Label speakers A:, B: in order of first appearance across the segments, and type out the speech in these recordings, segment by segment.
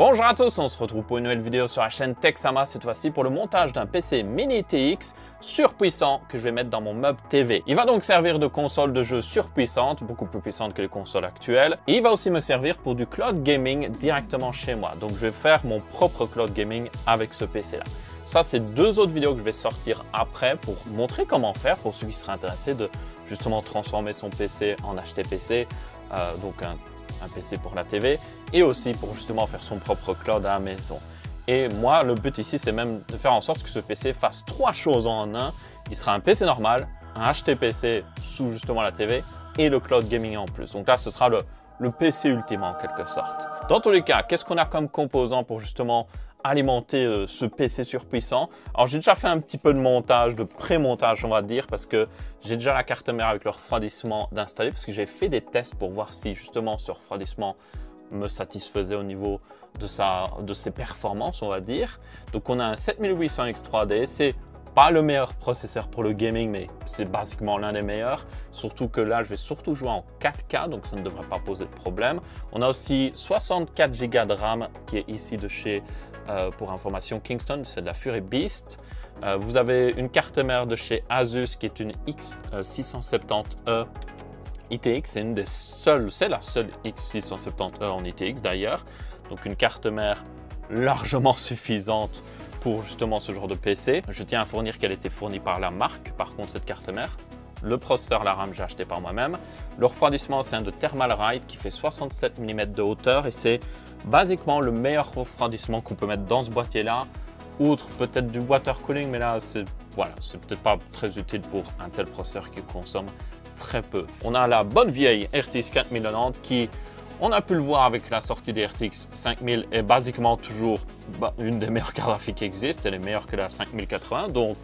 A: Bonjour à tous, on se retrouve pour une nouvelle vidéo sur la chaîne Texama, cette fois-ci pour le montage d'un PC mini ITX surpuissant que je vais mettre dans mon meuble TV. Il va donc servir de console de jeu surpuissante, beaucoup plus puissante que les consoles actuelles. Et il va aussi me servir pour du cloud gaming directement chez moi. Donc je vais faire mon propre cloud gaming avec ce PC-là. Ça, c'est deux autres vidéos que je vais sortir après pour montrer comment faire pour ceux qui seraient intéressés de justement transformer son PC en HTPC, donc un PC pour la TV, et aussi pour justement faire son propre cloud à la maison. Et moi, le but ici, c'est même de faire en sorte que ce PC fasse trois choses en un. Il sera un PC normal, un HTPC sous justement la TV et le cloud gaming en plus. Donc là, ce sera le PC ultime en quelque sorte. Dans tous les cas, qu'est-ce qu'on a comme composant pour justement alimenter ce PC surpuissant? Alors j'ai déjà fait un petit peu de montage, de pré-montage on va dire, parce que j'ai déjà la carte mère avec le refroidissement d'installer, parce que j'ai fait des tests pour voir si justement ce refroidissement me satisfaisait au niveau de ses performances on va dire. Donc on a un 7800X 3D, c'est pas le meilleur processeur pour le gaming, mais c'est basiquement l'un des meilleurs. Surtout que là, je vais surtout jouer en 4K, donc ça ne devrait pas poser de problème. On a aussi 64 Go de RAM qui est ici de chez, pour information, Kingston, c'est de la Fury Beast. Vous avez une carte mère de chez Asus qui est une X670E ITX, c'est la seule X670E en ITX d'ailleurs. Donc une carte mère largement suffisante pour justement ce genre de PC. Je tiens à fournir qu'elle était fournie par la marque, par contre cette carte mère. Le processeur, la RAM, j'ai acheté par moi-même. Le refroidissement, c'est un de Thermalright qui fait 67 mm de hauteur et c'est basiquement le meilleur refroidissement qu'on peut mettre dans ce boîtier-là. Outre peut-être du water cooling, mais là, c'est peut-être pas très utile pour un tel processeur qui consomme très peu. On a la bonne vieille RTX 4090 qui, on a pu le voir avec la sortie des RTX 5000, est basiquement toujours une des meilleures cartes graphiques qui existent. Elle est meilleure que la 5080, donc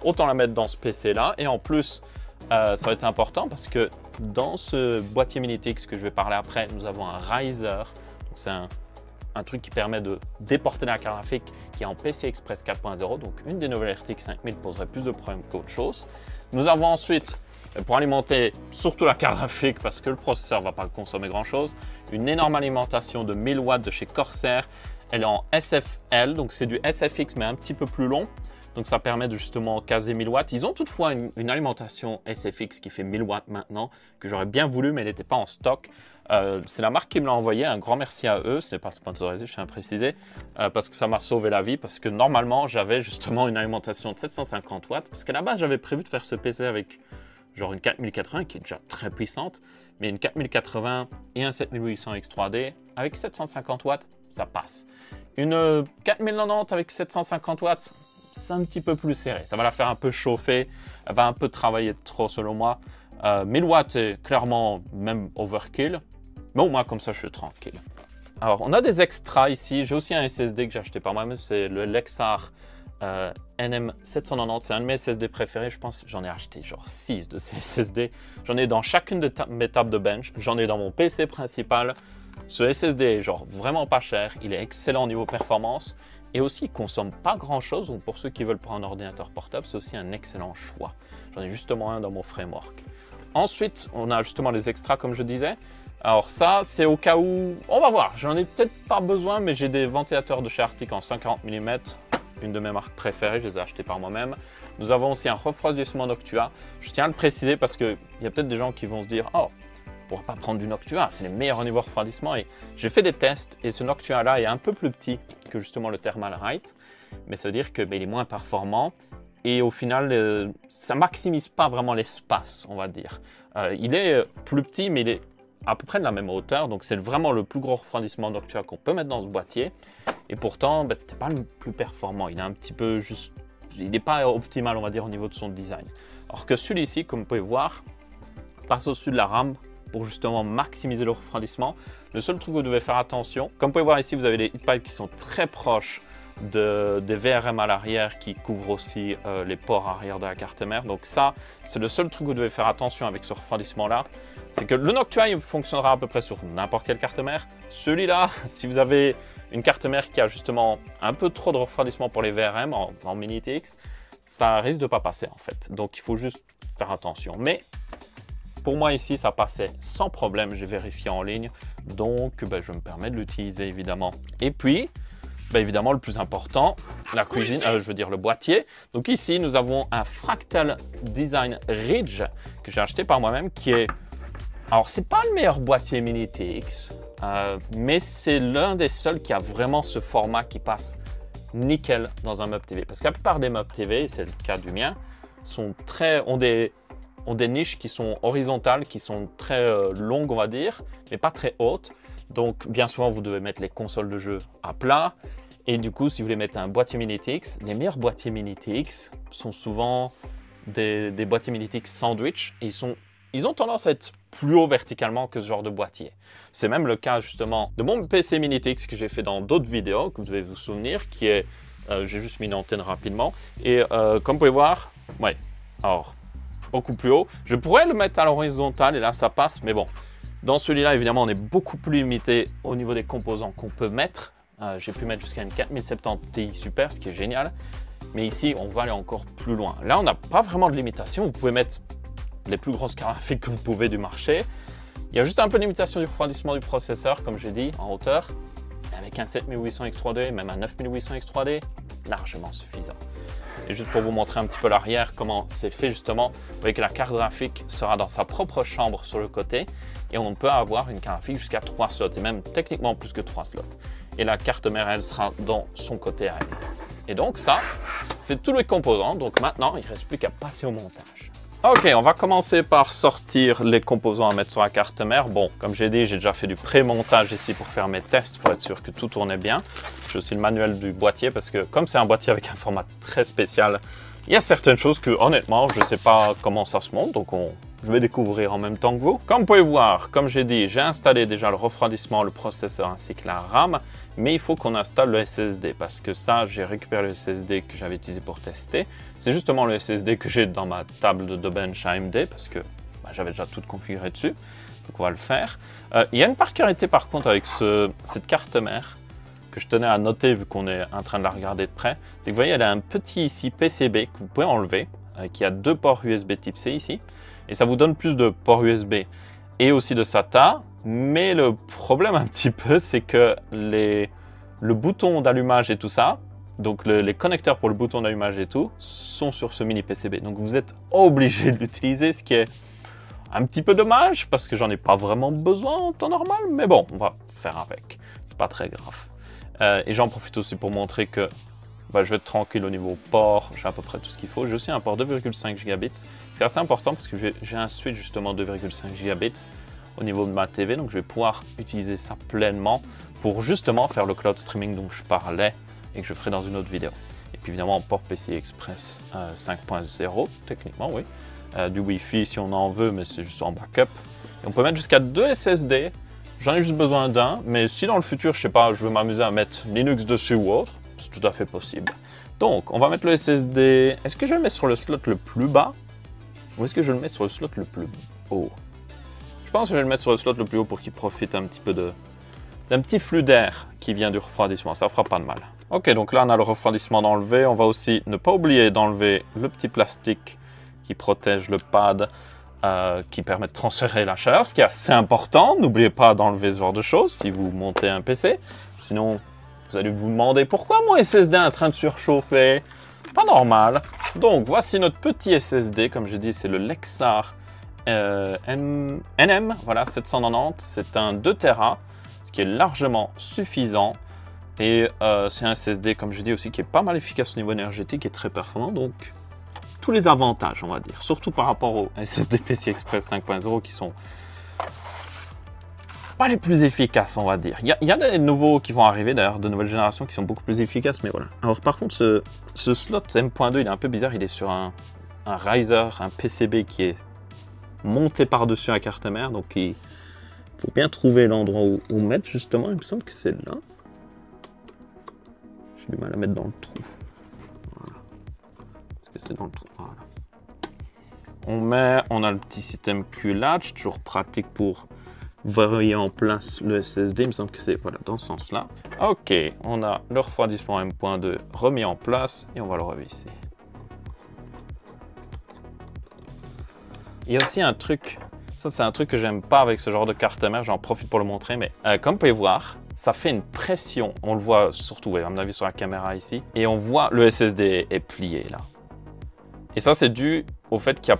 A: autant la mettre dans ce PC-là. Et en plus, ça va être important parce que dans ce boîtier mini ITX que je vais parler après, nous avons un riser. C'est un truc qui permet de déporter la carte graphique qui est en PCI Express 4.0. Donc une des nouvelles RTX 5000 poserait plus de problèmes qu'autre chose. Nous avons ensuite, pour alimenter surtout la carte graphique parce que le processeur ne va pas consommer grand chose, une énorme alimentation de 1000 watts de chez Corsair. Elle est en SFL, donc c'est du SFX mais un petit peu plus long. Donc ça permet de justement caser 1000 watts. Ils ont toutefois une alimentation SFX qui fait 1000 watts maintenant, que j'aurais bien voulu mais elle n'était pas en stock. C'est la marque qui me l'a envoyé, un grand merci à eux, ce n'est pas sponsorisé, je tiens à préciser, parce que ça m'a sauvé la vie, parce que normalement j'avais justement une alimentation de 750 watts, parce qu'à la base j'avais prévu de faire ce PC avec genre une 4080 qui est déjà très puissante, mais une 4080 et un 7800X 3D avec 750 watts, ça passe. Une 4090 avec 750 watts, c'est un petit peu plus serré, ça va la faire un peu chauffer, elle va un peu travailler trop selon moi. 1000 watts est clairement même overkill, mais au moins comme ça je suis tranquille. Alors on a des extras ici, j'ai aussi un SSD que j'ai acheté par moi-même, c'est le Lexar NM790, c'est un de mes SSD préférés, je pense j'en ai acheté genre 6 de ces SSD. J'en ai dans chacune de mes tables de bench, j'en ai dans mon PC principal. Ce SSD est genre vraiment pas cher, il est excellent au niveau performance et aussi il consomme pas grand chose, donc pour ceux qui veulent prendre un ordinateur portable, c'est aussi un excellent choix. J'en ai justement un dans mon framework. Ensuite, on a justement les extras comme je disais. Alors ça, c'est au cas où, on va voir, j'en ai peut-être pas besoin, mais j'ai des ventilateurs de chez Arctic en 140 mm, une de mes marques préférées, je les ai achetés par moi-même. Nous avons aussi un refroidissement Noctua. Je tiens à le préciser parce qu'il y a peut-être des gens qui vont se dire « Oh, on pourrait pas prendre du Noctua, c'est les meilleurs au niveau refroidissement. » Et j'ai fait des tests et ce Noctua-là est un peu plus petit que justement le Thermalright, mais ça veut dire qu'il est moins performant. Et au final, ça maximise pas vraiment l'espace, on va dire. Il est plus petit, mais il est à peu près de la même hauteur. Donc c'est vraiment le plus gros refroidissement Noctua qu'on peut mettre dans ce boîtier. Et pourtant, ce n'était pas le plus performant. Il est un petit peu juste... Il n'est pas optimal, on va dire, au niveau de son design. Alors que celui-ci, comme vous pouvez voir, passe au-dessus de la RAM pour justement maximiser le refroidissement. Le seul truc que vous devez faire attention, comme vous pouvez voir ici, vous avez les heat pipes qui sont très proches des VRM à l'arrière qui couvrent aussi les ports arrière de la carte mère. Donc ça, c'est le seul truc que vous devez faire attention avec ce refroidissement-là. C'est que le Noctua, il fonctionnera à peu près sur n'importe quelle carte mère. Celui-là, si vous avez une carte mère qui a justement un peu trop de refroidissement pour les VRM en mini ITX, ça risque de ne pas passer en fait. Donc il faut juste faire attention. Mais pour moi ici, ça passait sans problème. J'ai vérifié en ligne. Donc, je me permets de l'utiliser évidemment. Et puis, évidemment, le plus important, la cuisine, je veux dire le boîtier. Donc ici, nous avons un Fractal Design Ridge que j'ai acheté par moi-même qui est... Alors, c'est pas le meilleur boîtier Mini TX, mais c'est l'un des seuls qui a vraiment ce format qui passe nickel dans un meuble TV. Parce que la plupart des meubles TV, c'est le cas du mien, ont des niches qui sont horizontales, qui sont très longues, on va dire, mais pas très hautes. Donc, bien souvent, vous devez mettre les consoles de jeu à plat. Et du coup, si vous voulez mettre un boîtier Mini TX, les meilleurs boîtiers Mini TX sont souvent des boîtiers Mini TX sandwich. Et ils ont tendance à être plus haut verticalement que ce genre de boîtier. C'est même le cas justement de mon PC Mini TX que j'ai fait dans d'autres vidéos, que vous devez vous souvenir, qui est... j'ai juste mis une antenne rapidement. Et comme vous pouvez voir, ouais, alors, beaucoup plus haut. Je pourrais le mettre à l'horizontale et là, ça passe. Mais bon, dans celui-là, évidemment, on est beaucoup plus limité au niveau des composants qu'on peut mettre. J'ai pu mettre jusqu'à une 4070 Ti Super, ce qui est génial. Mais ici, on va aller encore plus loin. Là, on n'a pas vraiment de limitation. Vous pouvez mettre les plus grosses cartes graphiques que vous pouvez du marché. Il y a juste un peu de limitation du refroidissement du processeur, comme j'ai dit, en hauteur. Avec un 7800 X3D, même un 9800 X3D, largement suffisant. Et juste pour vous montrer un petit peu l'arrière, comment c'est fait justement, vous voyez que la carte graphique sera dans sa propre chambre sur le côté et on peut avoir une carte graphique jusqu'à 3 slots et même techniquement plus que 3 slots. Et la carte mère, elle sera dans son côté à elle. Et donc ça, c'est tous les composants. Donc maintenant, il ne reste plus qu'à passer au montage. Ok, on va commencer par sortir les composants à mettre sur la carte mère. Bon, comme j'ai dit, j'ai déjà fait du pré-montage ici pour faire mes tests, pour être sûr que tout tournait bien. J'ai aussi le manuel du boîtier parce que comme c'est un boîtier avec un format très spécial, il y a certaines choses que honnêtement, je ne sais pas comment ça se monte, donc je vais découvrir en même temps que vous. Comme vous pouvez voir, comme j'ai dit, j'ai installé déjà le refroidissement, le processeur ainsi que la RAM, mais il faut qu'on installe le SSD parce que ça, j'ai récupéré le SSD que j'avais utilisé pour tester. C'est justement le SSD que j'ai dans ma table de bench AMD parce que j'avais déjà tout configuré dessus, donc on va le faire. Il y a une particularité par contre avec cette carte mère que je tenais à noter vu qu'on est en train de la regarder de près, c'est que vous voyez, elle a un petit ici PCB que vous pouvez enlever, qui a 2 ports USB type C ici, et ça vous donne plus de ports USB et aussi de SATA, mais le problème un petit peu, c'est que le bouton d'allumage et tout ça, donc les connecteurs pour le bouton d'allumage et tout, sont sur ce mini PCB. Donc vous êtes obligé de l'utiliser, ce qui est un petit peu dommage, parce que j'en ai pas vraiment besoin en temps normal, mais bon, on va faire avec, c'est pas très grave. Et j'en profite aussi pour montrer que je vais être tranquille au niveau port, j'ai à peu près tout ce qu'il faut. J'ai aussi un port 2,5 Gigabits. C'est assez important parce que j'ai un switch justement 2,5 Gigabits au niveau de ma TV, donc je vais pouvoir utiliser ça pleinement pour justement faire le cloud streaming dont je parlais et que je ferai dans une autre vidéo. Et puis évidemment, port PCI Express 5.0, techniquement, oui. Du Wi-Fi si on en veut, mais c'est juste en backup. Et on peut mettre jusqu'à 2 SSD. J'en ai juste besoin d'un, mais si dans le futur, je sais pas, je veux m'amuser à mettre Linux dessus ou autre, c'est tout à fait possible. Donc, on va mettre le SSD. Est-ce que je le mets sur le slot le plus bas ou est-ce que je le mets sur le slot le plus haut? Je pense que je vais le mettre sur le slot le plus haut pour qu'il profite un petit peu d'un petit flux d'air qui vient du refroidissement. Ça fera pas de mal. Ok, donc là, on a le refroidissement d'enlever. On va aussi ne pas oublier d'enlever le petit plastique qui protège le pad. Qui permet de transférer la chaleur, ce qui est assez important. N'oubliez pas d'enlever ce genre de choses si vous montez un PC. Sinon, vous allez vous demander pourquoi mon SSD est en train de surchauffer. Pas normal. Donc, voici notre petit SSD. Comme je dis, c'est le Lexar NM, voilà, 790. C'est un 2 Tera, ce qui est largement suffisant. Et c'est un SSD, comme je dis aussi, qui est pas mal efficace au niveau énergétique et très performant. Donc, tous les avantages, on va dire, surtout par rapport au SSD PCI Express 5.0 qui sont pas les plus efficaces, on va dire. Il y a des nouveaux qui vont arriver, d'ailleurs, de nouvelles générations qui sont beaucoup plus efficaces, mais voilà. Alors par contre, ce slot M.2, il est un peu bizarre, il est sur un riser, un PCB qui est monté par-dessus la carte mère, donc il faut bien trouver l'endroit où mettre, justement, il me semble que c'est là. J'ai du mal à mettre dans le trou. C'est dans le trou. Voilà. On a le petit système Q-Latch, toujours pratique pour varier en place le SSD. Il me semble que c'est voilà, dans ce sens-là. Ok, on a le refroidissement M.2 remis en place et on va le revisser. Il y a aussi un truc Ça, c'est un truc que j'aime pas avec ce genre de carte mère. J'en profite pour le montrer. Mais comme vous pouvez voir, ça fait une pression. On le voit surtout, à mon avis, sur la caméra ici. Et on voit le SSD est plié là. Et ça, c'est dû au fait qu'il y a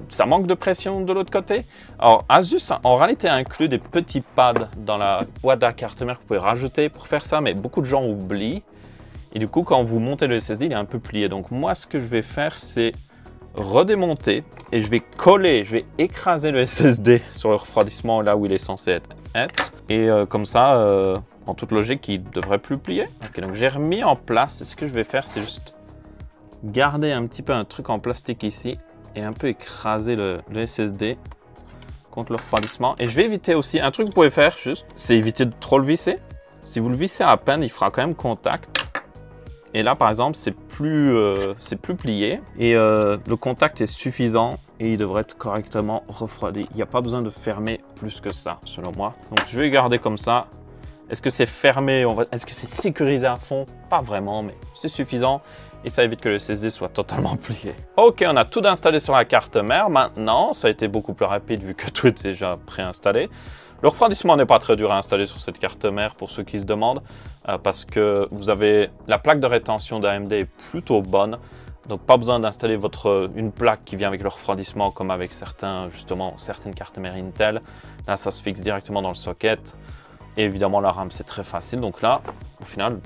A: ça manque de pression de l'autre côté. Alors Asus en réalité inclut des petits pads dans la boîte de la carte mère que vous pouvez rajouter pour faire ça, mais beaucoup de gens oublient. Et du coup, quand vous montez le SSD, il est un peu plié. Donc moi, ce que je vais faire, c'est redémonter et je vais coller, je vais écraser le SSD sur le refroidissement là où il est censé être. Et comme ça, en toute logique, il ne devrait plus plier. Ok, donc j'ai remis en place. Et ce que je vais faire, c'est juste garder un petit peu un truc en plastique ici et un peu écraser le SSD contre le refroidissement. Et je vais éviter aussi, un truc que vous pouvez faire juste, c'est éviter de trop le visser. Si vous le vissez à peine, il fera quand même contact. Et là, par exemple, c'est plus plié et le contact est suffisant et il devrait être correctement refroidi. Il n'y a pas besoin de fermer plus que ça, selon moi. Donc, je vais garder comme ça. Est-ce que c'est fermé? Est-ce que c'est sécurisé à fond? Pas vraiment, mais c'est suffisant. Et ça évite que le SSD soit totalement plié. Ok, on a tout installé sur la carte mère. Maintenant, ça a été beaucoup plus rapide vu que tout est déjà préinstallé. Le refroidissement n'est pas très dur à installer sur cette carte mère pour ceux qui se demandent, parce que vous avez la plaque de rétention d'AMD est plutôt bonne. Donc pas besoin d'installer une plaque qui vient avec le refroidissement comme avec certaines cartes mères Intel. Là, ça se fixe directement dans le socket. Et évidemment, la RAM, c'est très facile. Donc là, au final,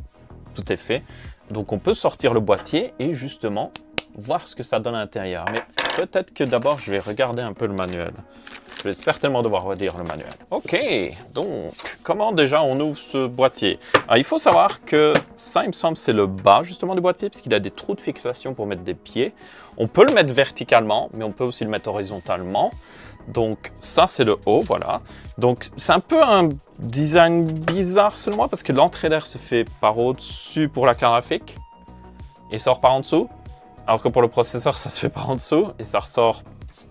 A: tout est fait. Donc on peut sortir le boîtier et justement voir ce que ça donne à l'intérieur. Mais peut-être que d'abord, je vais regarder un peu le manuel. Je vais certainement devoir relire le manuel. Ok, donc comment déjà on ouvre ce boîtier? Alors, il faut savoir que ça, il me semble, c'est le bas justement du boîtier parce qu'il a des trous de fixation pour mettre des pieds. On peut le mettre verticalement, mais on peut aussi le mettre horizontalement. Donc ça, c'est le haut, voilà. Donc c'est un peu un design bizarre selon moi parce que l'entrée d'air se fait par au-dessus pour la carte graphique et sort par en dessous. Alors que pour le processeur, ça se fait par en dessous et ça ressort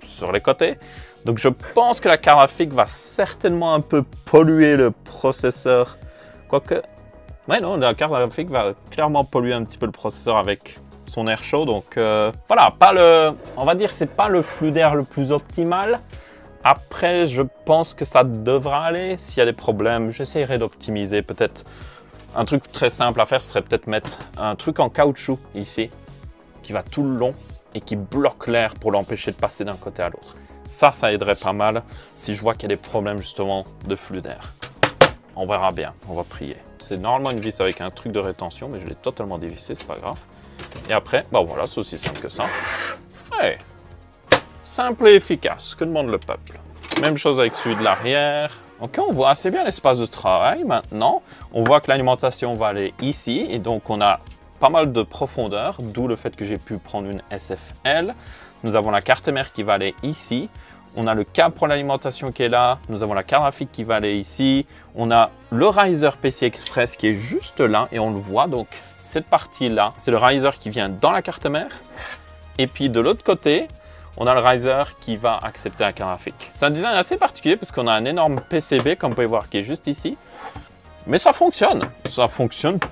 A: sur les côtés. Donc je pense que la carte graphique va certainement un peu polluer le processeur. Quoique, ouais non, la carte graphique va clairement polluer un petit peu le processeur avec son air chaud. Donc voilà, on va dire c'est pas le flux d'air le plus optimal. Après, je pense que ça devra aller. S'il y a des problèmes, j'essaierai d'optimiser. Peut-être un truc très simple à faire, ce serait peut-être mettre un truc en caoutchouc ici, qui va tout le long et qui bloque l'air pour l'empêcher de passer d'un côté à l'autre. Ça aiderait pas mal si je vois qu'il y a des problèmes justement de flux d'air. On verra bien, on va prier. C'est normalement une vis avec un truc de rétention, mais je l'ai totalement dévissé, c'est pas grave. Et après, bah voilà, c'est aussi simple que ça. Ouais. Simple et efficace, que demande le peuple. Même chose avec celui de l'arrière. Ok, on voit assez bien l'espace de travail maintenant. On voit que l'alimentation va aller ici et donc on a pas mal de profondeur, d'où le fait que j'ai pu prendre une SFL. Nous avons la carte mère qui va aller ici. On a le câble pour l'alimentation qui est là. Nous avons la carte graphique qui va aller ici. On a le riser PCI Express qui est juste là et on le voit. Donc cette partie-là, c'est le riser qui vient dans la carte mère. Et puis de l'autre côté, on a le riser qui va accepter la carte graphique. C'est un design assez particulier parce qu'on a un énorme PCB, comme vous pouvez voir, qui est juste ici. Mais ça fonctionne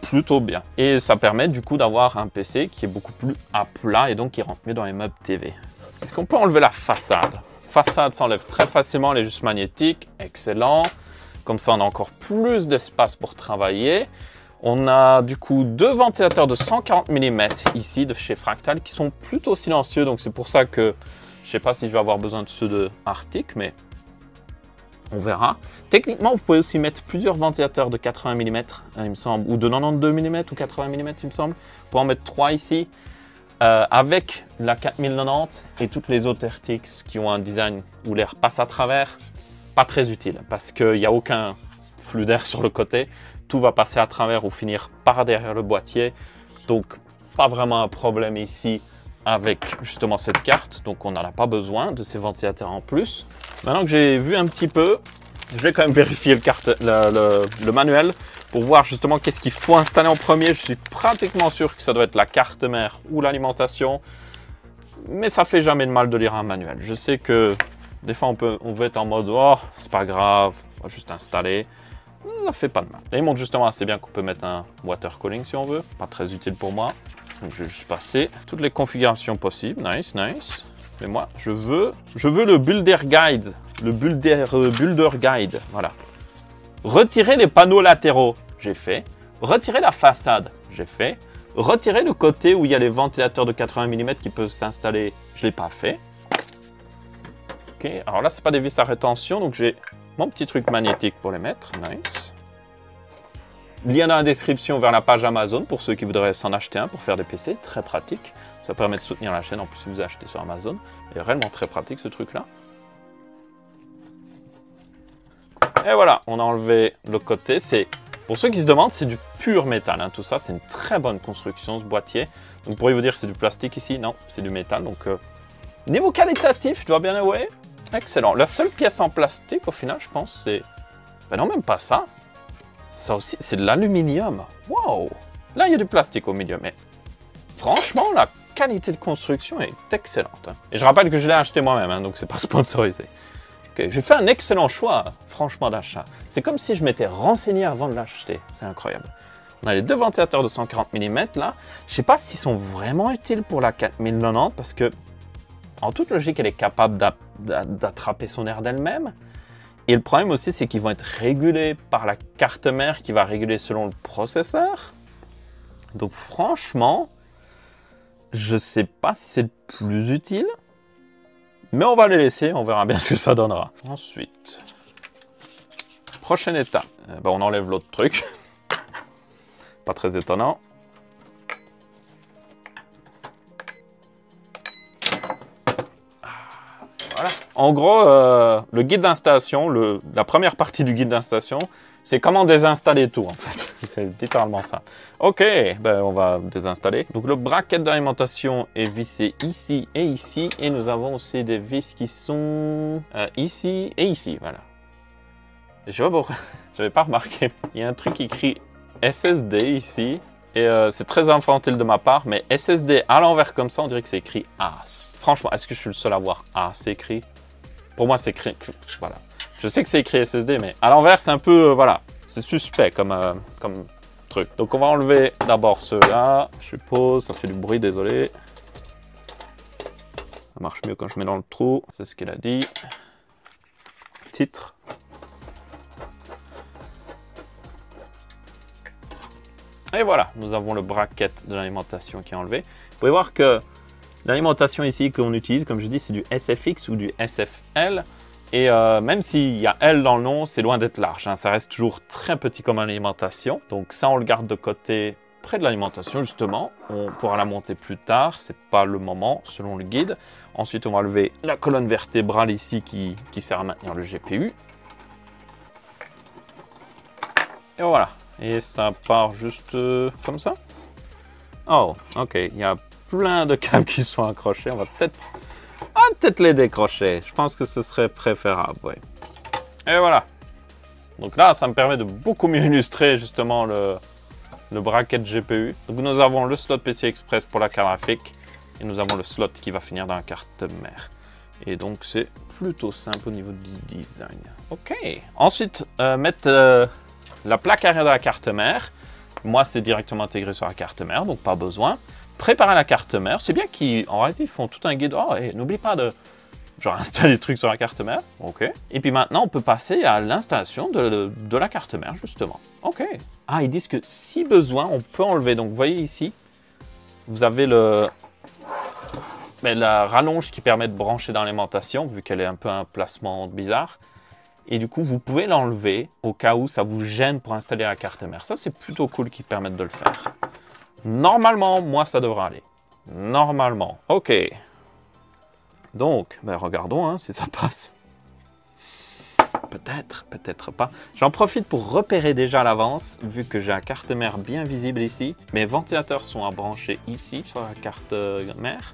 A: plutôt bien. Et ça permet du coup d'avoir un PC qui est beaucoup plus à plat et donc qui rentre mieux dans les meubles TV. Est-ce qu'on peut enlever la façade? La façade s'enlève très facilement, elle est juste magnétique, excellent. Comme ça, on a encore plus d'espace pour travailler. On a du coup deux ventilateurs de 140 mm ici de chez Fractal qui sont plutôt silencieux. Donc c'est pour ça que je ne sais pas si je vais avoir besoin de ceux de Arctic, mais on verra. Techniquement, vous pouvez aussi mettre plusieurs ventilateurs de 80 mm, il me semble, ou de 92 mm ou 80 mm, il me semble. Pour en mettre 3 ici, avec la 4090 et toutes les autres RTX qui ont un design où l'air passe à travers, pas très utile parce qu'il n'y a aucun flux d'air sur le côté. Tout va passer à travers ou finir par derrière le boîtier. Donc, pas vraiment un problème ici avec justement cette carte. Donc, on n'en a pas besoin de ces ventilateurs en plus. Maintenant que j'ai vu un petit peu, je vais quand même vérifier le manuel pour voir justement qu'est-ce qu'il faut installer en premier. Je suis pratiquement sûr que ça doit être la carte mère ou l'alimentation. Mais ça fait jamais de mal de lire un manuel. Je sais que des fois, on veut être en mode « Oh, c'est pas grave, on va juste installer ». Ça fait pas de mal. Là, il montre justement assez bien qu'on peut mettre un water cooling si on veut. Pas très utile pour moi. Donc, je vais juste passer toutes les configurations possibles. Nice, nice. Mais moi, je veux le Builder Guide. Le Builder Guide, voilà. Retirer les panneaux latéraux, j'ai fait. Retirer la façade, j'ai fait. Retirer le côté où il y a les ventilateurs de 80 mm qui peuvent s'installer, je ne l'ai pas fait. Ok, alors là, ce n'est pas des vis à rétention, donc j'ai mon petit truc magnétique pour les mettre. Nice. Lien dans la description vers la page Amazon pour ceux qui voudraient s'en acheter un pour faire des PC. Très pratique. Ça permet de soutenir la chaîne en plus si vous achetez sur Amazon. C'est réellement très pratique ce truc-là. Et voilà, on a enlevé le côté. C'est pour ceux qui se demandent, c'est du pur métal. Hein, tout ça, c'est une très bonne construction ce boîtier. Donc pourriez vous dire que c'est du plastique ici? Non, c'est du métal. Donc niveau qualitatif, je dois bien avouer, excellent. La seule pièce en plastique au final, je pense, c'est... Ben non, même pas ça. Ça aussi, c'est de l'aluminium. Wow! Là, il y a du plastique au milieu, mais franchement, la qualité de construction est excellente. Hein. Et je rappelle que je l'ai acheté moi-même, hein, donc c'est pas sponsorisé. Okay, j'ai fait un excellent choix, franchement, d'achat. C'est comme si je m'étais renseigné avant de l'acheter. C'est incroyable. On a les deux ventilateurs de 140 mm, là. Je sais pas s'ils sont vraiment utiles pour la 4090, parce que, en toute logique, elle est capable d'attraper son air d'elle-même. Et le problème aussi, c'est qu'ils vont être régulés par la carte mère qui va réguler selon le processeur. Donc franchement, je ne sais pas si c'est le plus utile. Mais on va les laisser, on verra bien ce que ça donnera. Ensuite, prochaine étape. Ben, on enlève l'autre truc. Pas très étonnant. Voilà. En gros, le guide d'installation, la première partie du guide d'installation, c'est comment désinstaller tout en fait. C'est littéralement ça. Ok, ben on va désinstaller. Donc le bracket d'alimentation est vissé ici et ici. Et nous avons aussi des vis qui sont ici et ici. Voilà. Je sais pas pourquoi, j'avais pas remarqué. Il y a un truc écrit SSD ici. Et c'est très infantile de ma part, mais SSD à l'envers comme ça, on dirait que c'est écrit AS. Franchement, est-ce que je suis le seul à voir AS écrit? Pour moi, c'est écrit... Voilà. Je sais que c'est écrit SSD, mais à l'envers, c'est un peu... voilà, c'est suspect comme truc. Donc, on va enlever d'abord ceux-là, je suppose. Ça fait du bruit, désolé. Ça marche mieux quand je mets dans le trou. C'est ce qu'il a dit. Titre. Et voilà, nous avons le bracket de l'alimentation qui est enlevé. Vous pouvez voir que l'alimentation ici qu'on utilise, comme je dis, c'est du SFX ou du SFL. Et même s'il y a L dans le nom, c'est loin d'être large. Hein. Ça reste toujours très petit comme alimentation. Donc ça, on le garde de côté près de l'alimentation, justement. On pourra la monter plus tard. Ce n'est pas le moment, selon le guide. Ensuite, on va lever la colonne vertébrale ici qui sert à maintenir le GPU. Et voilà. Et ça part juste comme ça. Oh, ok. Il y a plein de câbles qui sont accrochés. On va peut-être les décrocher. Je pense que ce serait préférable, oui. Et voilà. Donc là, ça me permet de beaucoup mieux illustrer justement le bracket GPU. Donc nous avons le slot PCI Express pour la carte graphique. Et nous avons le slot qui va finir dans la carte mère. Et donc c'est plutôt simple au niveau du design. Ok. Ensuite, mettre... la plaque arrière de la carte mère, moi c'est directement intégré sur la carte mère, donc pas besoin. Préparer la carte mère, c'est bien qu'en réalité ils font tout un guide. Oh, et n'oublie pas de genre installer les trucs sur la carte mère. Ok. Et puis maintenant on peut passer à l'installation de la carte mère justement. Ok. Ah, ils disent que si besoin on peut enlever. Donc vous voyez ici, vous avez la rallonge qui permet de brancher dans l'alimentation vu qu'elle est un peu un placement bizarre. Et du coup, vous pouvez l'enlever au cas où ça vous gêne pour installer la carte mère. Ça, c'est plutôt cool qu'ils permettent de le faire. Normalement, moi, ça devrait aller. Normalement. OK. Donc, ben, regardons hein, si ça passe. Peut-être, peut-être pas. J'en profite pour repérer déjà à l'avance, vu que j'ai la carte mère bien visible ici. Mes ventilateurs sont à brancher ici, sur la carte mère.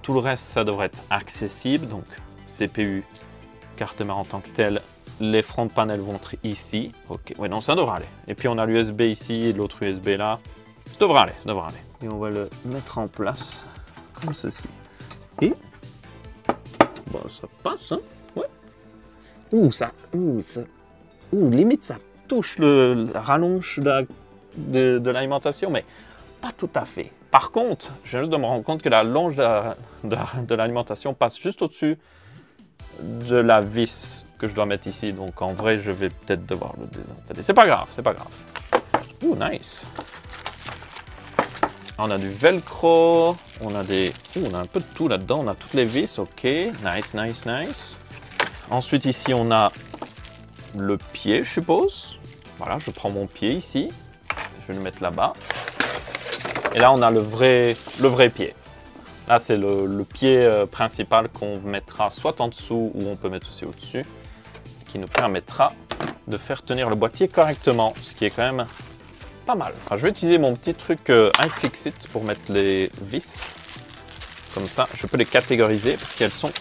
A: Tout le reste, ça devrait être accessible. Donc, CPU... carte mère en tant que telle, les fronts de panel vont être ici. Ok, ouais, non, ça devrait aller. Et puis on a l'USB ici et l'autre USB là. Ça devrait aller, ça devrait aller. Et on va le mettre en place comme ceci. Et bon, ça passe, hein. Ouais. Limite ça touche la rallonge de l'alimentation, mais pas tout à fait. Par contre, je viens juste de me rendre compte que la longe de l'alimentation passe juste au-dessus de la vis que je dois mettre ici. Donc en vrai, je vais peut-être devoir le désinstaller. C'est pas grave, c'est pas grave. Ouh, nice. On a du velcro, on a un peu de tout là-dedans, on a toutes les vis, ok. Nice, nice, nice. Ensuite ici, on a le pied, je suppose. Voilà, je prends mon pied ici. Je vais le mettre là-bas. Et là, on a le vrai pied. Là, c'est le pied principal qu'on mettra soit en dessous ou on peut mettre aussi au-dessus, qui nous permettra de faire tenir le boîtier correctement, ce qui est quand même pas mal. Alors, je vais utiliser mon petit truc iFixit pour mettre les vis. Comme ça, je peux les catégoriser parce qu'elles sont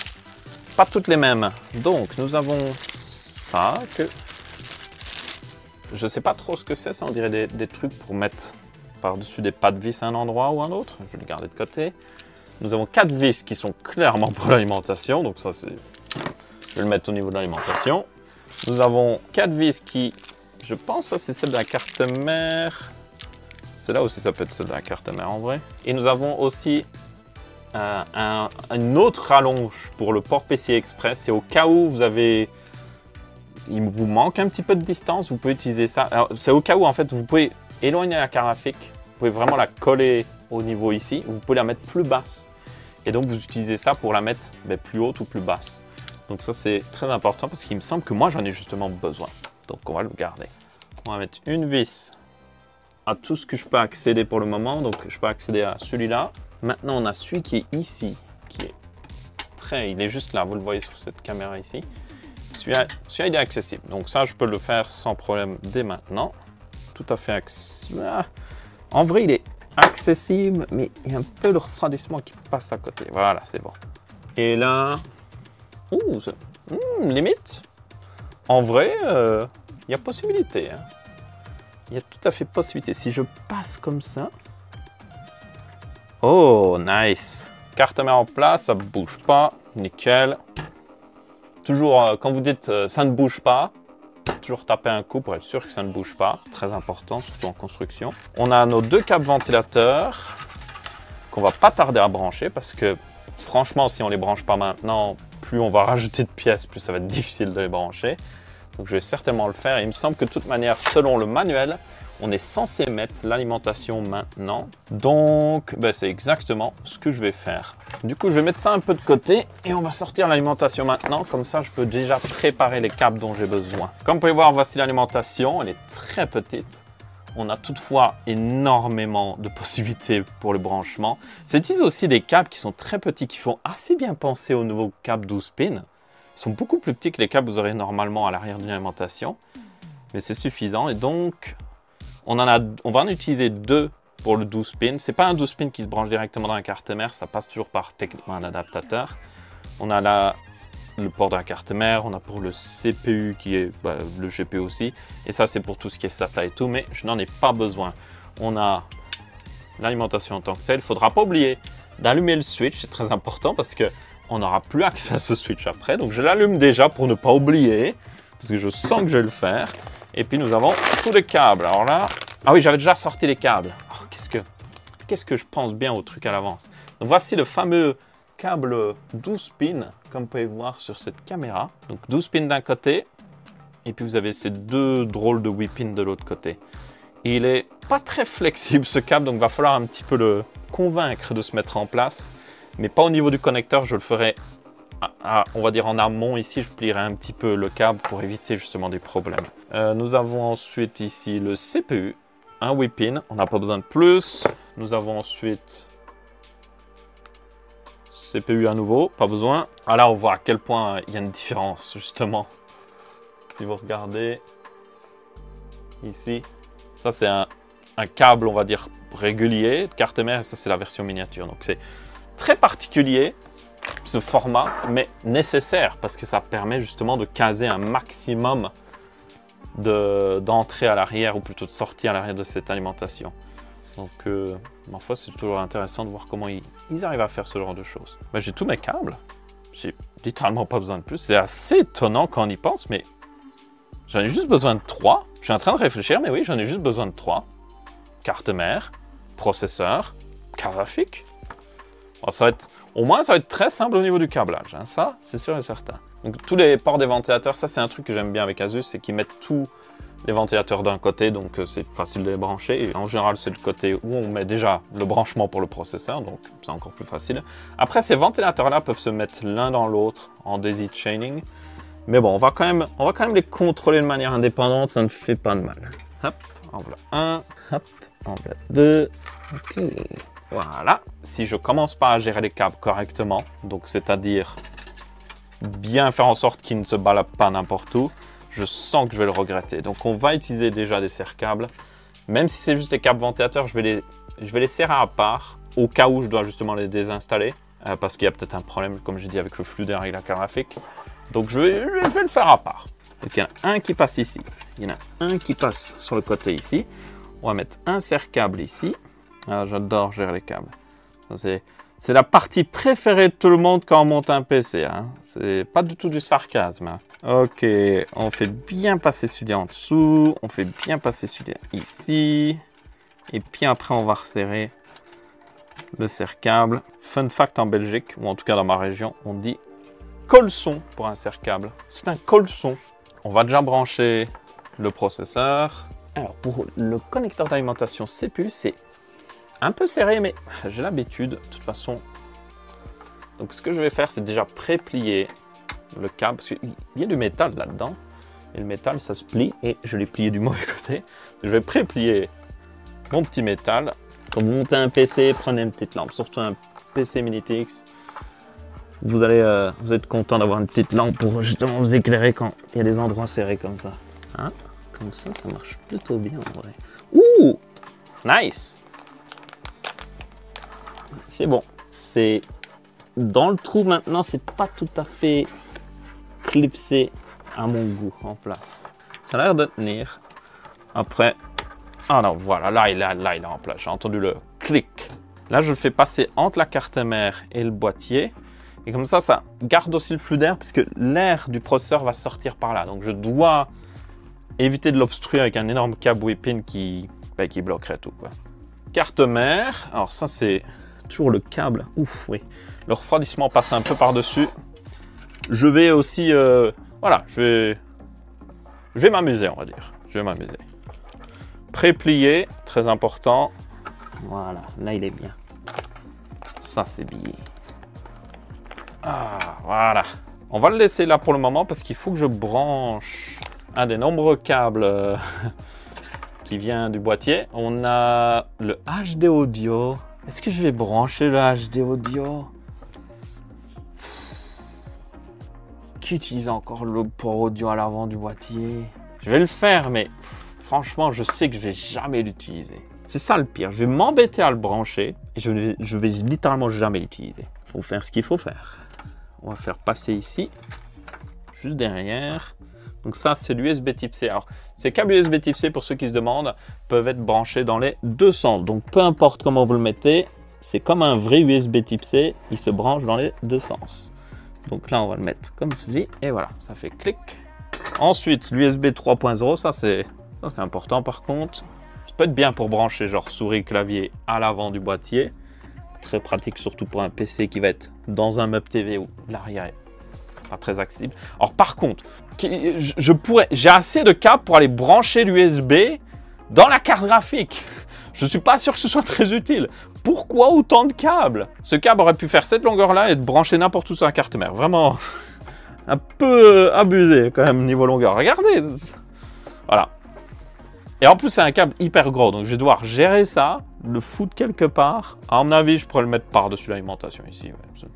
A: pas toutes les mêmes. Donc, nous avons ça que... Je sais pas trop ce que c'est, ça on dirait des trucs pour mettre par-dessus des pas de vis à un endroit ou un autre. Je vais les garder de côté. Nous avons 4 vis qui sont clairement pour l'alimentation, donc ça c'est... Je vais le mettre au niveau de l'alimentation. Nous avons 4 vis qui, je pense ça c'est celle de la carte mère. Celle-là aussi ça peut être celle de la carte mère en vrai. Et nous avons aussi une autre rallonge pour le port PCI Express. C'est au cas où il vous manque un petit peu de distance, vous pouvez utiliser ça. C'est au cas où en fait vous pouvez éloigner la carte graphique, vous pouvez vraiment la coller au niveau ici, vous pouvez la mettre plus basse. Et donc vous utilisez ça pour la mettre plus haute ou plus basse. Donc ça c'est très important parce qu'il me semble que moi j'en ai justement besoin. Donc on va le garder. On va mettre une vis à tout ce que je peux accéder pour le moment. Donc je peux accéder à celui-là. Maintenant on a celui qui est ici, il est juste là, vous le voyez sur cette caméra ici. Celui-là il est accessible. Donc ça je peux le faire sans problème dès maintenant. Tout à fait accessible. En vrai il est accessible, mais il y a un peu de refroidissement qui passe à côté. Voilà, c'est bon. Et là, limite, en vrai, il y a possibilité. Hein. Il y a tout à fait possibilité. Si je passe comme ça. Oh, nice. Carte mère en place, ça ne bouge pas. Nickel. Toujours, quand vous dites ça ne bouge pas, toujours taper un coup pour être sûr que ça ne bouge pas. Très important, surtout en construction. On a nos 2 câbles ventilateurs qu'on va pas tarder à brancher parce que franchement, si on les branche pas maintenant, plus on va rajouter de pièces, plus ça va être difficile de les brancher. Donc je vais certainement le faire. Et il me semble que de toute manière, selon le manuel, on est censé mettre l'alimentation maintenant. Donc c'est exactement ce que je vais faire. Du coup, je vais mettre ça un peu de côté et on va sortir l'alimentation maintenant. Comme ça, je peux déjà préparer les câbles dont j'ai besoin. Comme vous pouvez voir, voici l'alimentation. Elle est très petite. On a toutefois énormément de possibilités pour le branchement. Ça utilise aussi des câbles qui sont très petits, qui font assez bien penser aux nouveaux câbles 12 pins. Ils sont beaucoup plus petits que les câbles que vous aurez normalement à l'arrière d'une alimentation. Mais c'est suffisant. Et donc, on va en utiliser 2 pour le 12 pins. Ce n'est pas un 12 pins qui se branche directement dans la carte mère. Ça passe toujours par techniquement un adaptateur. On a là le port de la carte mère, on a pour le CPU qui est le GPU aussi, et ça c'est pour tout ce qui est SATA et tout, mais je n'en ai pas besoin. On a l'alimentation en tant que telle. Il ne faudra pas oublier d'allumer le switch, c'est très important parce qu'on n'aura plus accès à ce switch après, donc je l'allume déjà pour ne pas oublier, parce que je sens que je vais le faire. Et puis nous avons tous les câbles. Alors là, ah oui, j'avais déjà sorti les câbles. Oh, qu'est-ce que je pense bien au truc à l'avance. Donc voici le fameux câble 12 pins, comme vous pouvez voir sur cette caméra. Donc 12 pins d'un côté, et puis vous avez ces 2 drôles de 8 pins de l'autre côté. Et il est pas très flexible ce câble, donc il va falloir un petit peu le convaincre de se mettre en place. Mais pas au niveau du connecteur, je le ferai, on va dire en amont. Ici, je plierai un petit peu le câble pour éviter justement des problèmes. Nous avons ensuite ici le CPU, un 8 pins, on n'a pas besoin de plus. Nous avons ensuite CPU à nouveau, pas besoin. Ah là, on voit à quel point il y a une différence, justement. Si vous regardez ici, ça c'est un câble, on va dire, régulier de carte mère, et ça c'est la version miniature. Donc c'est très particulier, ce format, mais nécessaire, parce que ça permet justement de caser un maximum d'entrée à l'arrière, ou plutôt de sortie à l'arrière de cette alimentation. Donc, ma foi, c'est toujours intéressant de voir comment ils arrivent à faire ce genre de choses. J'ai tous mes câbles. J'ai littéralement pas besoin de plus. C'est assez étonnant quand on y pense, mais j'en ai juste besoin de 3. Je suis en train de réfléchir, mais oui, j'en ai juste besoin de 3. Carte mère, processeur, carte graphique. Bon, au moins, ça va être très simple au niveau du câblage. Hein. Ça, c'est sûr et certain. Donc, tous les ports des ventilateurs, ça, c'est un truc que j'aime bien avec Asus, c'est qu'ils mettent tous les ventilateurs d'un côté, donc c'est facile de les brancher. Et en général, c'est le côté où on met déjà le branchement pour le processeur, donc c'est encore plus facile. Après, ces ventilateurs-là peuvent se mettre l'un dans l'autre en daisy chaining. Mais bon, on va quand même les contrôler de manière indépendante, ça ne fait pas de mal. Hop, en voilà un, hop, en voilà deux. Ok. Voilà. Si je commence pas à gérer les câbles correctement, donc c'est-à-dire bien faire en sorte qu'ils ne se baladent pas n'importe où, je sens que je vais le regretter. Donc on va utiliser déjà des serre-câbles. Même si c'est juste les câbles ventilateurs, je vais les serrer à part au cas où je dois justement les désinstaller. Parce qu'il y a peut-être un problème, comme j'ai dit, avec le flux d'air avec la carte graphique. Donc je vais le faire à part. Donc il y en a un qui passe ici. Il y en a un qui passe sur le côté ici. On va mettre un serre-câble ici. Ah, j'adore gérer les câbles. C'est la partie préférée de tout le monde quand on monte un PC. Hein. C'est pas du tout du sarcasme. Hein. Ok, on fait bien passer celui-là en dessous. On fait bien passer celui-là ici. Et puis après, on va resserrer le serre-câble. Fun fact en Belgique, ou en tout cas dans ma région, on dit colson pour un serre-câble. C'est un colson. On va déjà brancher le processeur. Alors, pour le connecteur d'alimentation CPU, c'est un peu serré, mais j'ai l'habitude, de toute façon. Donc, ce que je vais faire, c'est déjà pré-plier le câble, parce qu'il y a du métal là-dedans. Et le métal, ça se plie, et je l'ai plié du mauvais côté. Je vais pré-plier mon petit métal. Quand vous montez un PC, prenez une petite lampe, surtout un PC Mini TX. Vous êtes content d'avoir une petite lampe pour justement vous éclairer quand il y a des endroits serrés comme ça. Hein? Comme ça marche plutôt bien en vrai. Ouh! Nice! C'est bon. C'est dans le trou maintenant, c'est pas tout à fait clipsé à mon goût en place. Ça a l'air de tenir. Après, ah non, voilà, là il est en place. J'ai entendu le clic. Là, je le fais passer entre la carte mère et le boîtier. Et comme ça garde aussi le flux d'air puisque l'air du processeur va sortir par là. Donc, je dois éviter de l'obstruer avec un énorme câble whip-in qui bloquerait tout, quoi. Carte mère. Alors, ça, c'est toujours le câble. Ouf, oui. Le refroidissement passe un peu par-dessus. Je vais aussi... voilà, je vais m'amuser, on va dire. Je vais m'amuser. Pré-plié, très important. Voilà, là, il est bien. Ça, c'est bien. Ah, voilà. On va le laisser là pour le moment parce qu'il faut que je branche un des nombreux câbles qui vient du boîtier. On a le HD audio. Est-ce que je vais brancher le HD audio? Qui utilise encore le port audio à l'avant du boîtier? Je vais le faire, mais franchement, je sais que je vais jamais l'utiliser. C'est ça le pire. Je vais m'embêter à le brancher et je vais littéralement jamais l'utiliser. Il faut faire ce qu'il faut faire. On va faire passer ici, juste derrière. Donc ça, c'est l'USB type C. Alors, ces câbles USB type C, pour ceux qui se demandent, peuvent être branchés dans les deux sens. Donc, peu importe comment vous le mettez, c'est comme un vrai USB type C. Il se branche dans les deux sens. Donc là, on va le mettre comme ceci. Et voilà, ça fait clic. Ensuite, l'USB 3.0, ça c'est important par contre. Ça peut être bien pour brancher genre souris, clavier à l'avant du boîtier. Très pratique, surtout pour un PC qui va être dans un meuble TV où l'arrière est pas très accessible. Alors par contre, j'ai assez de câbles pour aller brancher l'USB dans la carte graphique. Je suis pas sûr que ce soit très utile. Pourquoi autant de câbles? Ce câble aurait pu faire cette longueur-là et être branché n'importe où sur la carte mère. Vraiment un peu abusé quand même niveau longueur. Regardez. Voilà. Et en plus, c'est un câble hyper gros. Donc, je vais devoir gérer ça, le foutre quelque part. À mon avis, je pourrais le mettre par-dessus l'alimentation ici. Ouais.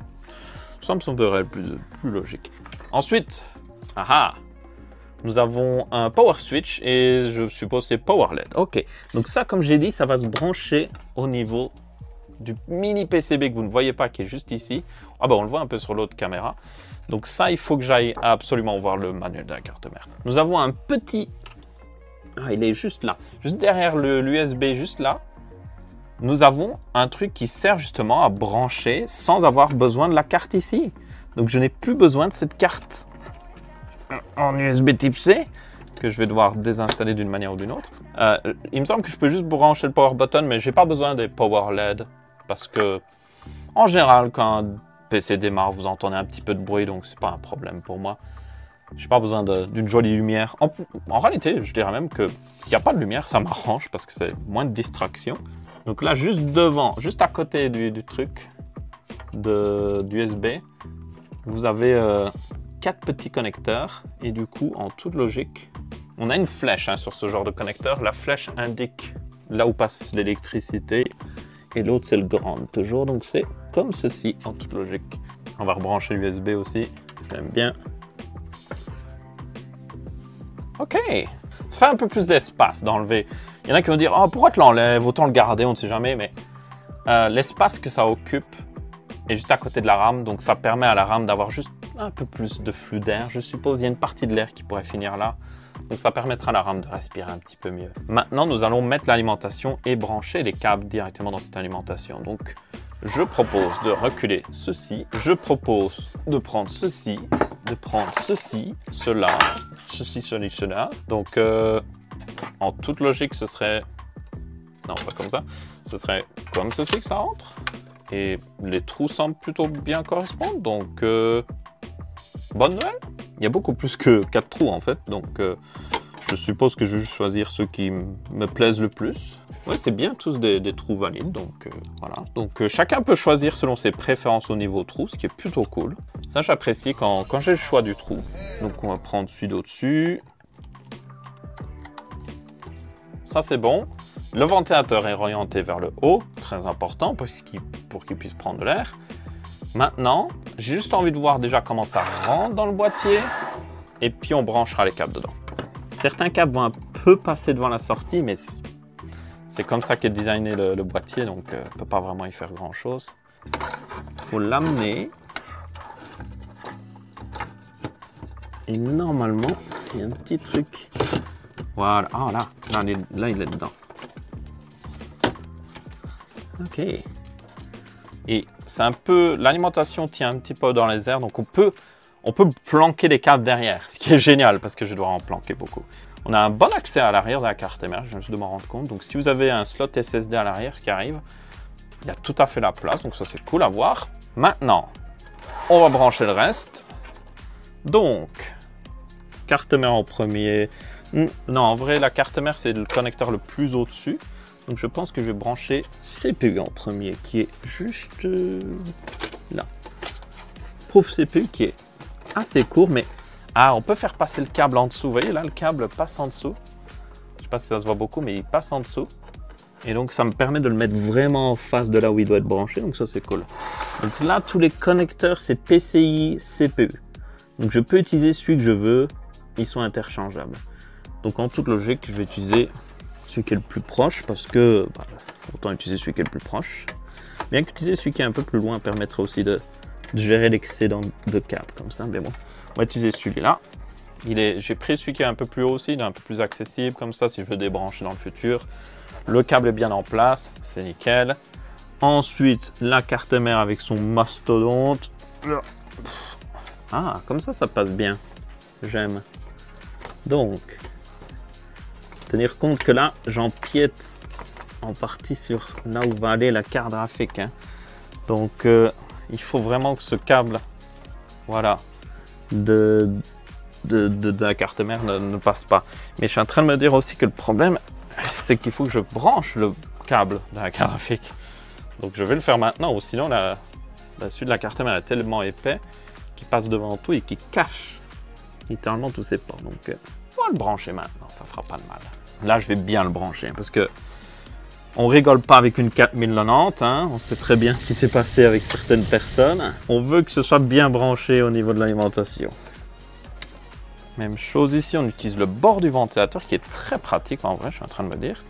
A: Ça me semblerait plus logique. Ensuite, nous avons un power switch et je suppose c'est power LED. Ok. Donc ça, comme j'ai dit, ça va se brancher au niveau du mini PCB que vous ne voyez pas, qui est juste ici. Ah ben, on le voit un peu sur l'autre caméra. Donc ça, il faut que j'aille absolument voir le manuel de la carte mère. Nous avons un petit... Ah, il est juste là. Juste derrière l'USB, juste là. Nous avons un truc qui sert justement à brancher sans avoir besoin de la carte ici. Donc je n'ai plus besoin de cette carte en USB type C que je vais devoir désinstaller d'une manière ou d'une autre. Il me semble que je peux juste brancher le power button, mais j'ai pas besoin des power LED parce que, en général, quand un PC démarre, vous entendez un petit peu de bruit, donc c'est pas un problème pour moi. J'ai pas besoin d'une jolie lumière. En réalité, je dirais même que s'il n'y a pas de lumière, ça m'arrange parce que c'est moins de distraction. Donc là, juste devant, juste à côté du truc d'USB, vous avez 4 petits connecteurs. Et du coup, en toute logique, on a une flèche hein, sur ce genre de connecteur. La flèche indique là où passe l'électricité. Et l'autre, c'est le ground toujours. Donc c'est comme ceci, en toute logique. On va rebrancher l'USB aussi. J'aime bien. Ok, ça fait un peu plus d'espace d'enlever. Il y en a qui vont dire, oh, pourquoi tu l'enlèves? Autant le garder, on ne sait jamais. Mais l'espace que ça occupe est juste à côté de la rame. Donc ça permet à la rame d'avoir juste un peu plus de flux d'air. Je suppose il y a une partie de l'air qui pourrait finir là. Donc ça permettra à la rame de respirer un petit peu mieux. Maintenant, nous allons mettre l'alimentation et brancher les câbles directement dans cette alimentation. Donc je propose de reculer ceci. Je propose de prendre ceci. De prendre ceci, cela, ceci, cela. Donc, en toute logique, ce serait... Non, pas comme ça. Ce serait comme ceci que ça rentre. Et les trous semblent plutôt bien correspondre. Donc, bonne nouvelle. Il y a beaucoup plus que 4 trous, en fait. Donc, je suppose que je vais choisir ceux qui me plaisent le plus. Ouais, c'est bien tous des trous valides, donc voilà. Donc chacun peut choisir selon ses préférences au niveau trou, ce qui est plutôt cool. Ça, j'apprécie quand j'ai le choix du trou. Donc on va prendre celui d'au-dessus. Ça, c'est bon. Le ventilateur est orienté vers le haut, très important pour qu'il puisse prendre de l'air. Maintenant, j'ai juste envie de voir déjà comment ça rentre dans le boîtier, et puis on branchera les câbles dedans. Certains câbles vont un peu passer devant la sortie, mais c'est comme ça qu'est designé le boîtier, donc on ne peut pas vraiment y faire grand-chose. Il faut l'amener. Et normalement, il y a un petit truc. Voilà. Ah là, il est dedans. Ok. Et c'est un peu... L'alimentation tient un petit peu dans les airs, donc on peut planquer les câbles derrière, ce qui est génial, parce que je dois en planquer beaucoup. On a un bon accès à l'arrière de la carte mère, je viens juste de m'en rendre compte. Donc si vous avez un slot SSD à l'arrière, ce qui arrive, il y a tout à fait la place, donc ça c'est cool à voir. Maintenant, on va brancher le reste. Donc, carte mère en premier. Non, en vrai, la carte mère, c'est le connecteur le plus au-dessus. Donc je pense que je vais brancher CPU en premier, qui est juste là. Pauvre CPU qui est assez court, mais... Ah, on peut faire passer le câble en dessous. Vous voyez, là, le câble passe en dessous. Je ne sais pas si ça se voit beaucoup, mais il passe en dessous. Et donc, ça me permet de le mettre vraiment en face de là où il doit être branché. Donc, ça, c'est cool. Donc là, tous les connecteurs, c'est PCI, CPU. Donc, je peux utiliser celui que je veux. Ils sont interchangeables. Donc, en toute logique, je vais utiliser celui qui est le plus proche parce que, autant utiliser celui qui est le plus proche. Bien qu'utiliser celui qui est un peu plus loin permettrait aussi de gérer l'excédent de câble comme ça. Mais bon. On va utiliser celui-là. J'ai pris celui qui est un peu plus haut aussi, il est un peu plus accessible comme ça si je veux débrancher dans le futur. Le câble est bien en place, c'est nickel. Ensuite, la carte mère avec son mastodonte. Ah, comme ça passe bien. J'aime. Donc, tenir compte que là, j'empiète en partie sur là où va aller la carte graphique. Hein. Donc, il faut vraiment que ce câble, voilà, de la carte mère ne passe pas. Mais je suis en train de me dire aussi que le problème, c'est qu'il faut que je branche le câble de la carte graphique. Donc je vais le faire maintenant, ou sinon celui de la carte mère est tellement épais qu'il passe devant tout et qu'il cache littéralement tous ses ports. Donc on va le brancher maintenant, ça fera pas de mal. Là je vais bien le brancher parce que on rigole pas avec une 4090, hein. On sait très bien ce qui s'est passé avec certaines personnes. On veut que ce soit bien branché au niveau de l'alimentation. Même chose ici, on utilise le bord du ventilateur qui est très pratique en vrai, je suis en train de me dire,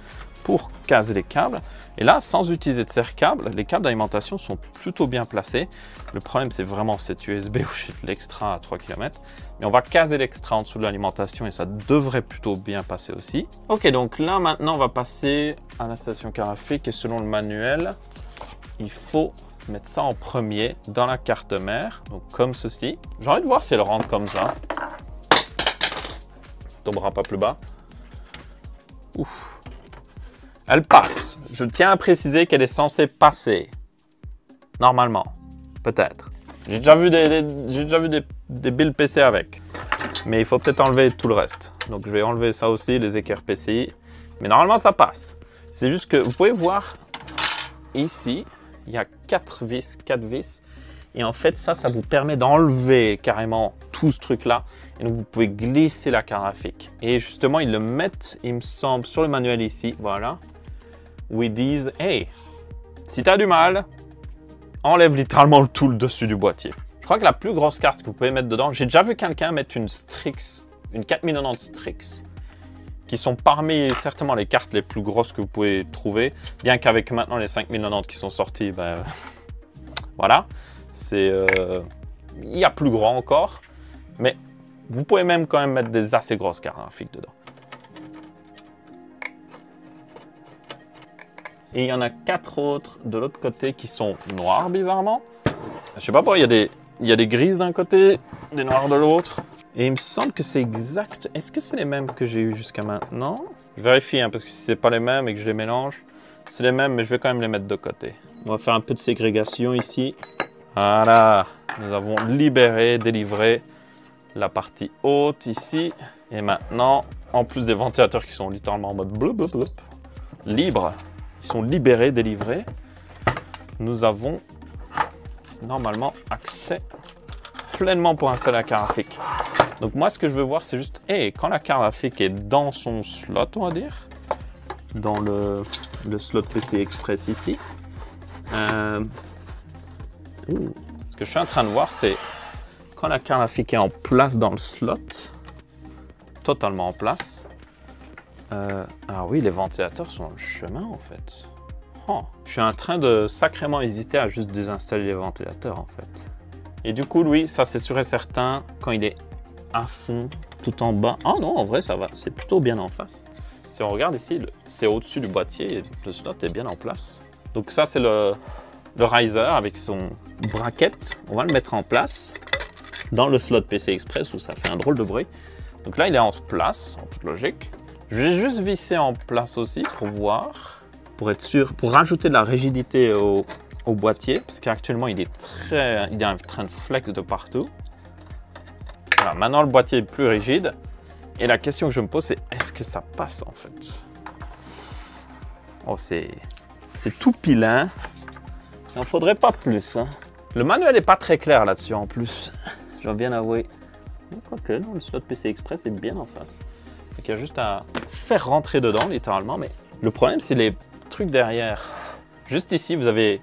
A: pour caser les câbles. Et là, sans utiliser de serre-câble, les câbles d'alimentation sont plutôt bien placés. Le problème, c'est vraiment cet USB où j'ai de l'extra à 3 km. Mais on va caser l'extra en dessous de l'alimentation et ça devrait plutôt bien passer aussi. Ok, donc là, maintenant, on va passer à l'installation carte graphique et selon le manuel, il faut mettre ça en premier dans la carte mère, donc comme ceci. J'ai envie de voir si elle rentre comme ça. Tombera pas plus bas. Ouf. Elle passe. Je tiens à préciser qu'elle est censée passer. Normalement. Peut-être. J'ai déjà vu des builds PC avec. Mais il faut peut-être enlever tout le reste. Donc je vais enlever ça aussi, les équerres PCI. Mais normalement ça passe. C'est juste que vous pouvez voir ici, il y a 4 vis. Et en fait ça vous permet d'enlever carrément tout ce truc-là. Et donc vous pouvez glisser la carte graphique. Et justement ils le mettent, il me semble, sur le manuel ici. Voilà. Où ils disent, hey, si tu as du mal, enlève littéralement tout le dessus du boîtier. Je crois que la plus grosse carte que vous pouvez mettre dedans, j'ai déjà vu quelqu'un mettre une Strix, une 4090 Strix, qui sont parmi certainement les cartes les plus grosses que vous pouvez trouver, bien qu'avec maintenant les 5090 qui sont sortis, ben, voilà, c'est, il y a plus grand encore, mais vous pouvez même quand même mettre des assez grosses cartes graphiques dedans. Et il y en a 4 autres de l'autre côté qui sont noirs, bizarrement. Je sais pas pourquoi, il y a des grises d'un côté, des noirs de l'autre. Et il me semble que c'est exact. Est-ce que c'est les mêmes que j'ai eu jusqu'à maintenant? Je vérifie, hein, parce que si c'est pas les mêmes et que je les mélange, c'est les mêmes, mais je vais quand même les mettre de côté. On va faire un peu de ségrégation ici. Voilà, nous avons libéré, délivré la partie haute ici. Et maintenant, en plus des ventilateurs qui sont littéralement en mode blub, blub, blub, libre. Ils sont libérés, délivrés. Nous avons normalement accès pleinement pour installer la carte graphique. Donc moi, ce que je veux voir, c'est juste, hey, quand la carte graphique est dans son slot, on va dire, dans le slot PC Express ici, ce que je suis en train de voir, c'est quand la carte graphique est en place dans le slot, totalement en place. Ah oui, les ventilateurs sont dans le chemin en fait. Oh, je suis en train de sacrément hésiter à juste désinstaller les ventilateurs en fait. Et du coup, oui, ça c'est sûr et certain, quand il est à fond, tout en bas. Ah non, en vrai, ça va, c'est plutôt bien en face. Si on regarde ici, c'est au-dessus du boîtier et le slot est bien en place. Donc ça, c'est le riser avec son bracket. On va le mettre en place dans le slot PC Express où ça fait un drôle de bruit. Donc là, il est en place, en toute logique. Je vais juste visser en place aussi pour voir, pour être sûr, pour rajouter de la rigidité au boîtier, parce qu'actuellement il est en train de flex de partout. Voilà, maintenant le boîtier est plus rigide. Et la question que je me pose, c'est est-ce que ça passe en fait? Oh, c'est tout pilin. Il n'en faudrait pas plus. Hein. Le manuel n'est pas très clair là-dessus en plus. Je dois bien avouer. Quoique, non, le slot PC Express est bien en face. Donc, il y a juste à faire rentrer dedans, littéralement. Mais le problème, c'est les trucs derrière. Juste ici, vous avez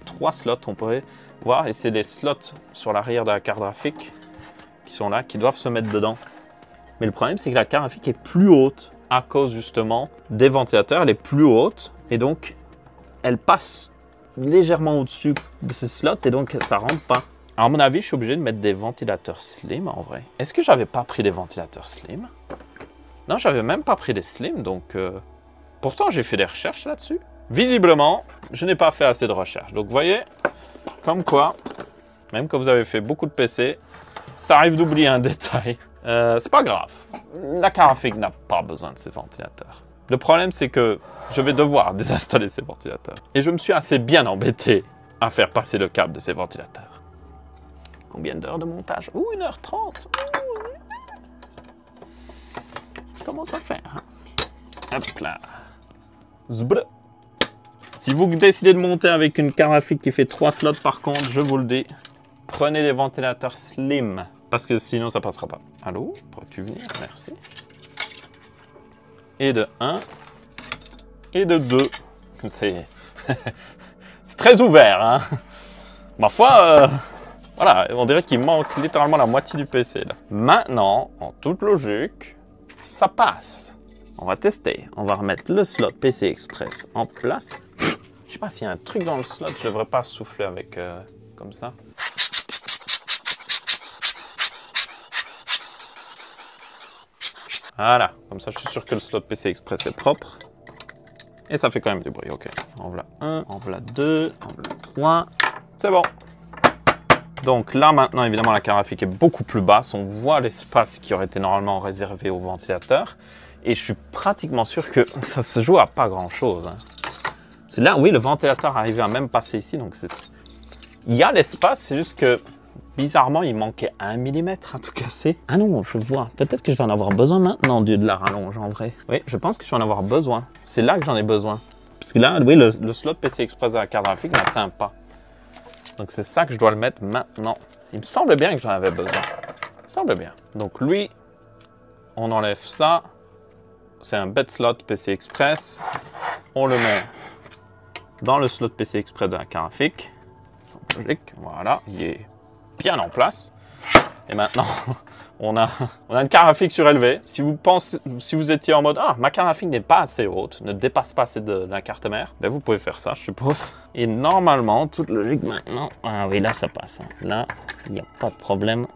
A: 3 slots, on pourrait voir. Et c'est des slots sur l'arrière de la carte graphique qui sont là, qui doivent se mettre dedans. Mais le problème, c'est que la carte graphique est plus haute à cause justement des ventilateurs. Elle est plus haute et donc elle passe légèrement au-dessus de ces slots et donc ça rentre pas. Alors, à mon avis, je suis obligé de mettre des ventilateurs slim en vrai. Est-ce que j'avais pas pris des ventilateurs slim? Non, j'avais même pas pris des slim, donc pourtant j'ai fait des recherches là-dessus. Visiblement, je n'ai pas fait assez de recherches. Donc vous voyez, comme quoi, même quand vous avez fait beaucoup de PC, ça arrive d'oublier un détail. C'est pas grave. La carte graphique n'a pas besoin de ces ventilateurs. Le problème, c'est que je vais devoir désinstaller ces ventilateurs. Et je me suis assez bien embêté à faire passer le câble de ces ventilateurs. Combien d'heures de montage? Ouh, 1h30. Comment ça fait hein? Hop là. Zbrr. Si vous décidez de monter avec une carte graphique qui fait 3 slots par contre, je vous le dis, prenez les ventilateurs slim. Parce que sinon, ça passera pas. Allô? Pourrais-tu venir? Merci. Et de 1. Et de 2. C'est très ouvert, hein? Ma foi, voilà, on dirait qu'il manque littéralement la moitié du PC, là. Maintenant, en toute logique, ça passe. On va tester. On va remettre le slot PC Express en place. Je sais pas s'il y a un truc dans le slot, je devrais pas souffler avec comme ça. Voilà, comme ça je suis sûr que le slot PC Express est propre. Et ça fait quand même du bruit, ok. En voilà 1, en voilà 2, en voilà 3. C'est bon. Donc là maintenant évidemment la carte graphique est beaucoup plus basse. On voit l'espace qui aurait été normalement réservé au ventilateur. Et je suis pratiquement sûr que ça se joue à pas grand chose. Hein. C'est là, oui, le ventilateur arrivait à même passer ici, donc c'est Il y a l'espace, c'est juste que bizarrement, il manquait 1 mm à tout casser. Ah non, je vois. Peut-être que je vais en avoir besoin maintenant de la rallonge en vrai. Oui, je pense que je vais en avoir besoin. C'est là que j'en ai besoin. Parce que là, oui, le slot PC Express de la carte graphique n'atteint pas. Donc c'est ça que je dois le mettre maintenant. Il me semble bien que j'en avais besoin. Il me semble bien. Donc lui, on enlève ça. C'est un bed slot PC Express. On le met dans le slot PC Express de la carte graphique. C'est logique. Voilà, il est bien en place. Et maintenant, on a une carte graphique surélevée. Si vous étiez en mode « Ah, ma carte graphique n'est pas assez haute, ne dépasse pas assez de la carte mère », ben vous pouvez faire ça, je suppose. Et normalement, toute logique maintenant... Ah oui, là, ça passe. Là, il n'y a pas de problème.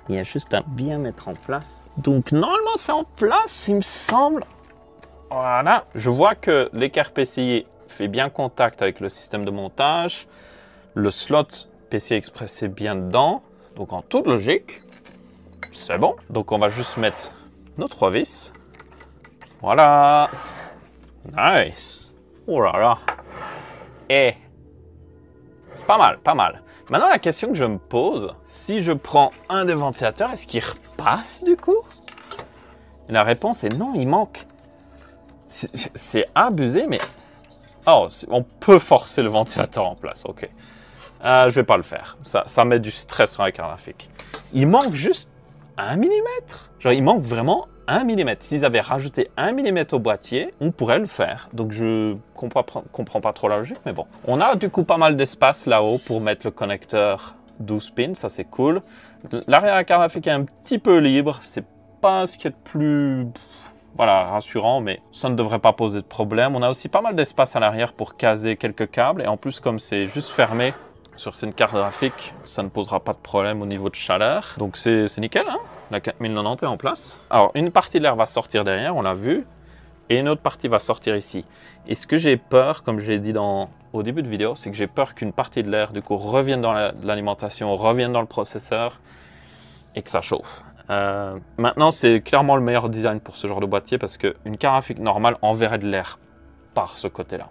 A: Il y a juste à bien mettre en place. Donc, normalement, c'est en place, il me semble. Voilà. Je vois que l'écart PCI fait bien contact avec le système de montage. Le slot PC Express est bien dedans. Donc, en toute logique, c'est bon. Donc, on va juste mettre nos 3 vis. Voilà. Nice. Oh là là. Et c'est pas mal, pas mal. Maintenant, la question que je me pose, si je prends un des ventilateurs, est-ce qu'il repasse du coup? Et la réponse est non, il manque. C'est abusé, mais... Oh, on peut forcer le ventilateur en place, ok. Je vais pas le faire. Ça met du stress sur la carte graphique. Il manque juste 1 mm. Genre, il manque vraiment 1 mm. S'ils avaient rajouté 1 mm au boîtier, on pourrait le faire. Donc, je comprends pas trop la logique, mais bon. On a du coup pas mal d'espace là-haut pour mettre le connecteur 12 pins. Ça, c'est cool. L'arrière de la carte graphique est un petit peu libre. C'est pas ce qui est le plus... Voilà, rassurant, mais ça ne devrait pas poser de problème. On a aussi pas mal d'espace à l'arrière pour caser quelques câbles. Et en plus, comme c'est juste fermé sur cette carte graphique, ça ne posera pas de problème au niveau de chaleur. Donc c'est nickel, hein? La 4090 est en place. Alors, une partie de l'air va sortir derrière, on l'a vu. Et une autre partie va sortir ici. Et ce que j'ai peur, comme j'ai dit au début de vidéo, c'est que j'ai peur qu'une partie de l'air, du coup, revienne dans l'alimentation, revienne dans le processeur et que ça chauffe. Maintenant, c'est clairement le meilleur design pour ce genre de boîtier parce qu'une carte graphique normale enverrait de l'air par ce côté-là.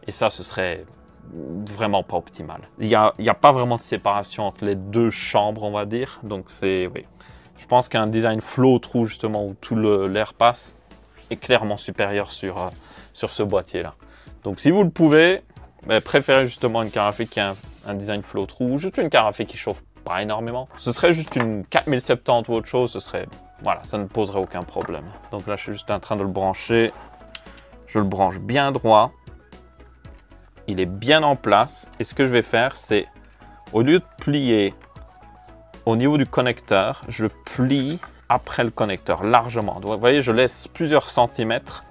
A: Et ça, ce serait vraiment pas optimal. Il y a pas vraiment de séparation entre les deux chambres, on va dire. Donc, oui. Je pense qu'un design flow-through, justement, où tout l'air passe, est clairement supérieur sur ce boîtier-là. Donc, si vous le pouvez, préférez justement une carte graphique qui a un design flow-through ou juste une carte graphique qui chauffe pas énormément. Ce serait juste une 4070 ou autre chose, voilà, ça ne poserait aucun problème. Donc là, je suis juste en train de le brancher. Je le branche bien droit. Il est bien en place. Et ce que je vais faire, c'est, au lieu de plier au niveau du connecteur, je plie après le connecteur, largement. Donc, vous voyez, je laisse plusieurs centimètres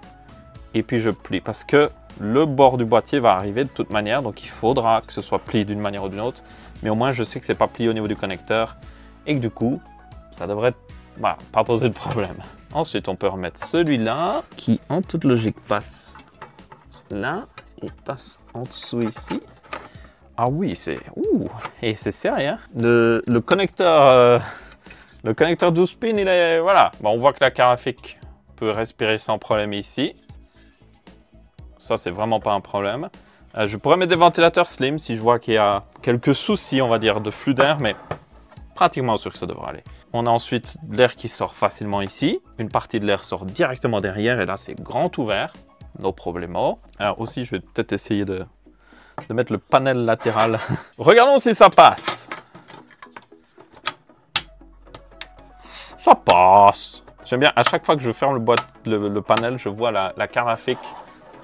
A: et puis je plie. Parce que le bord du boîtier va arriver de toute manière, donc il faudra que ce soit plié d'une manière ou d'une autre. Mais au moins, je sais que ce n'est pas plié au niveau du connecteur et que du coup, ça devrait pas poser de problème. Ensuite, on peut remettre celui-là qui, en toute logique, passe là et passe en dessous ici. Ah oui, et c'est sérieux. Hein? Le connecteur 12 pins, il est... Voilà. Bon, on voit que la carte graphique peut respirer sans problème ici. Ça, c'est vraiment pas un problème. Je pourrais mettre des ventilateurs slim si je vois qu'il y a quelques soucis, on va dire, de flux d'air, mais pratiquement sûr que ça devrait aller. On a ensuite l'air qui sort facilement ici. Une partie de l'air sort directement derrière et là, c'est grand ouvert. No problemo. Alors aussi, je vais peut-être essayer de mettre le panel latéral. Regardons si ça passe. Ça passe. J'aime bien, à chaque fois que je ferme le panel, je vois la carte graphique.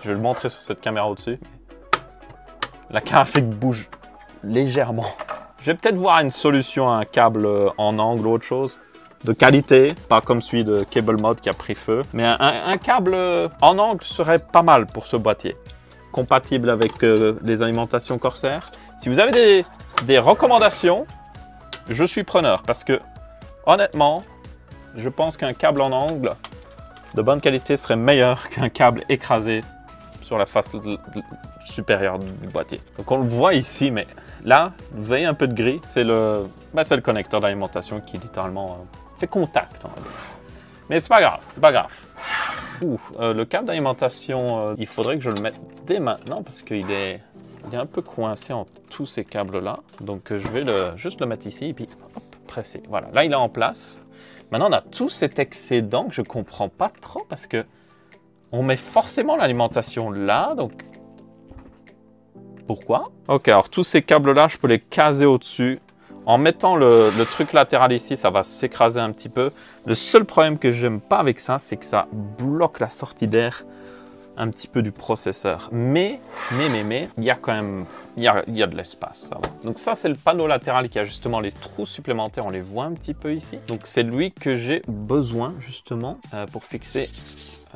A: Je vais le montrer sur cette caméra au-dessus. La carte graphique bouge légèrement. Je vais peut-être voir une solution à un câble en angle ou autre chose. De qualité, pas comme celui de Cable Mod qui a pris feu. Mais un câble en angle serait pas mal pour ce boîtier. Compatible avec les alimentations Corsair. Si vous avez des recommandations, je suis preneur. Parce que, honnêtement, je pense qu'un câble en angle de bonne qualité serait meilleur qu'un câble écrasé sur la face supérieure du boîtier. Donc on le voit ici, mais là, vous voyez un peu de gris, c'est le connecteur d'alimentation qui littéralement fait contact, on va dire. Mais c'est pas grave, c'est pas grave. Le câble d'alimentation, il faudrait que je le mette dès maintenant parce qu'il est il est un peu coincé entre tous ces câbles-là. Donc je vais juste le mettre ici et puis hop, presser. Voilà, là il est en place. Maintenant on a tout cet excédent que je ne comprends pas trop parce que on met forcément l'alimentation là, donc pourquoi? Ok, alors tous ces câbles-là, je peux les caser au-dessus. En mettant le truc latéral ici, ça va s'écraser un petit peu. Le seul problème que j'aime pas avec ça, c'est que ça bloque la sortie d'air un petit peu du processeur. Mais, il y a quand même, il y a de l'espace, ça va. Donc ça, c'est le panneau latéral qui a justement les trous supplémentaires. On les voit un petit peu ici. Donc c'est lui que j'ai besoin justement pour fixer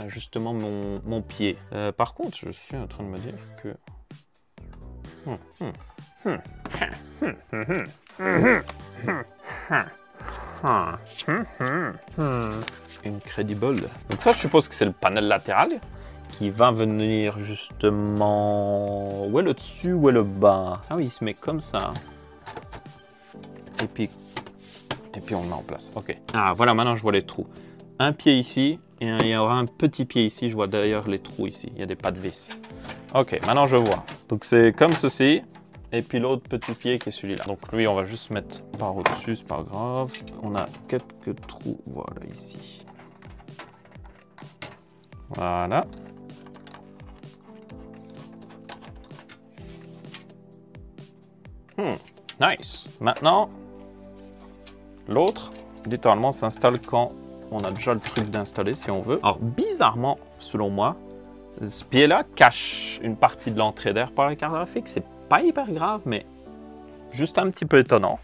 A: justement mon pied. Par contre, je suis en train de me dire que... Incredible. Donc ça, je suppose que c'est le panel latéral qui va venir justement... Où est le dessus, où est le bas? Ah oui, il se met comme ça. Et puis on le met en place. Ok. Ah, voilà, maintenant je vois les trous. Un pied ici, et il y aura un petit pied ici. Je vois d'ailleurs les trous ici. Il y a des pas de vis. Ok, maintenant je vois. Donc c'est comme ceci. Et puis l'autre petit pied qui est celui-là. Donc lui, on va juste mettre par au-dessus, c'est pas grave. On a quelques trous, voilà, ici. Voilà. Nice. Maintenant, l'autre, littéralement, s'installe quand on a déjà le truc d'installer, si on veut. Alors, bizarrement, selon moi, ce pied-là cache une partie de l'entrée d'air par la carte graphique. C'est pas hyper grave, mais juste un petit peu étonnant.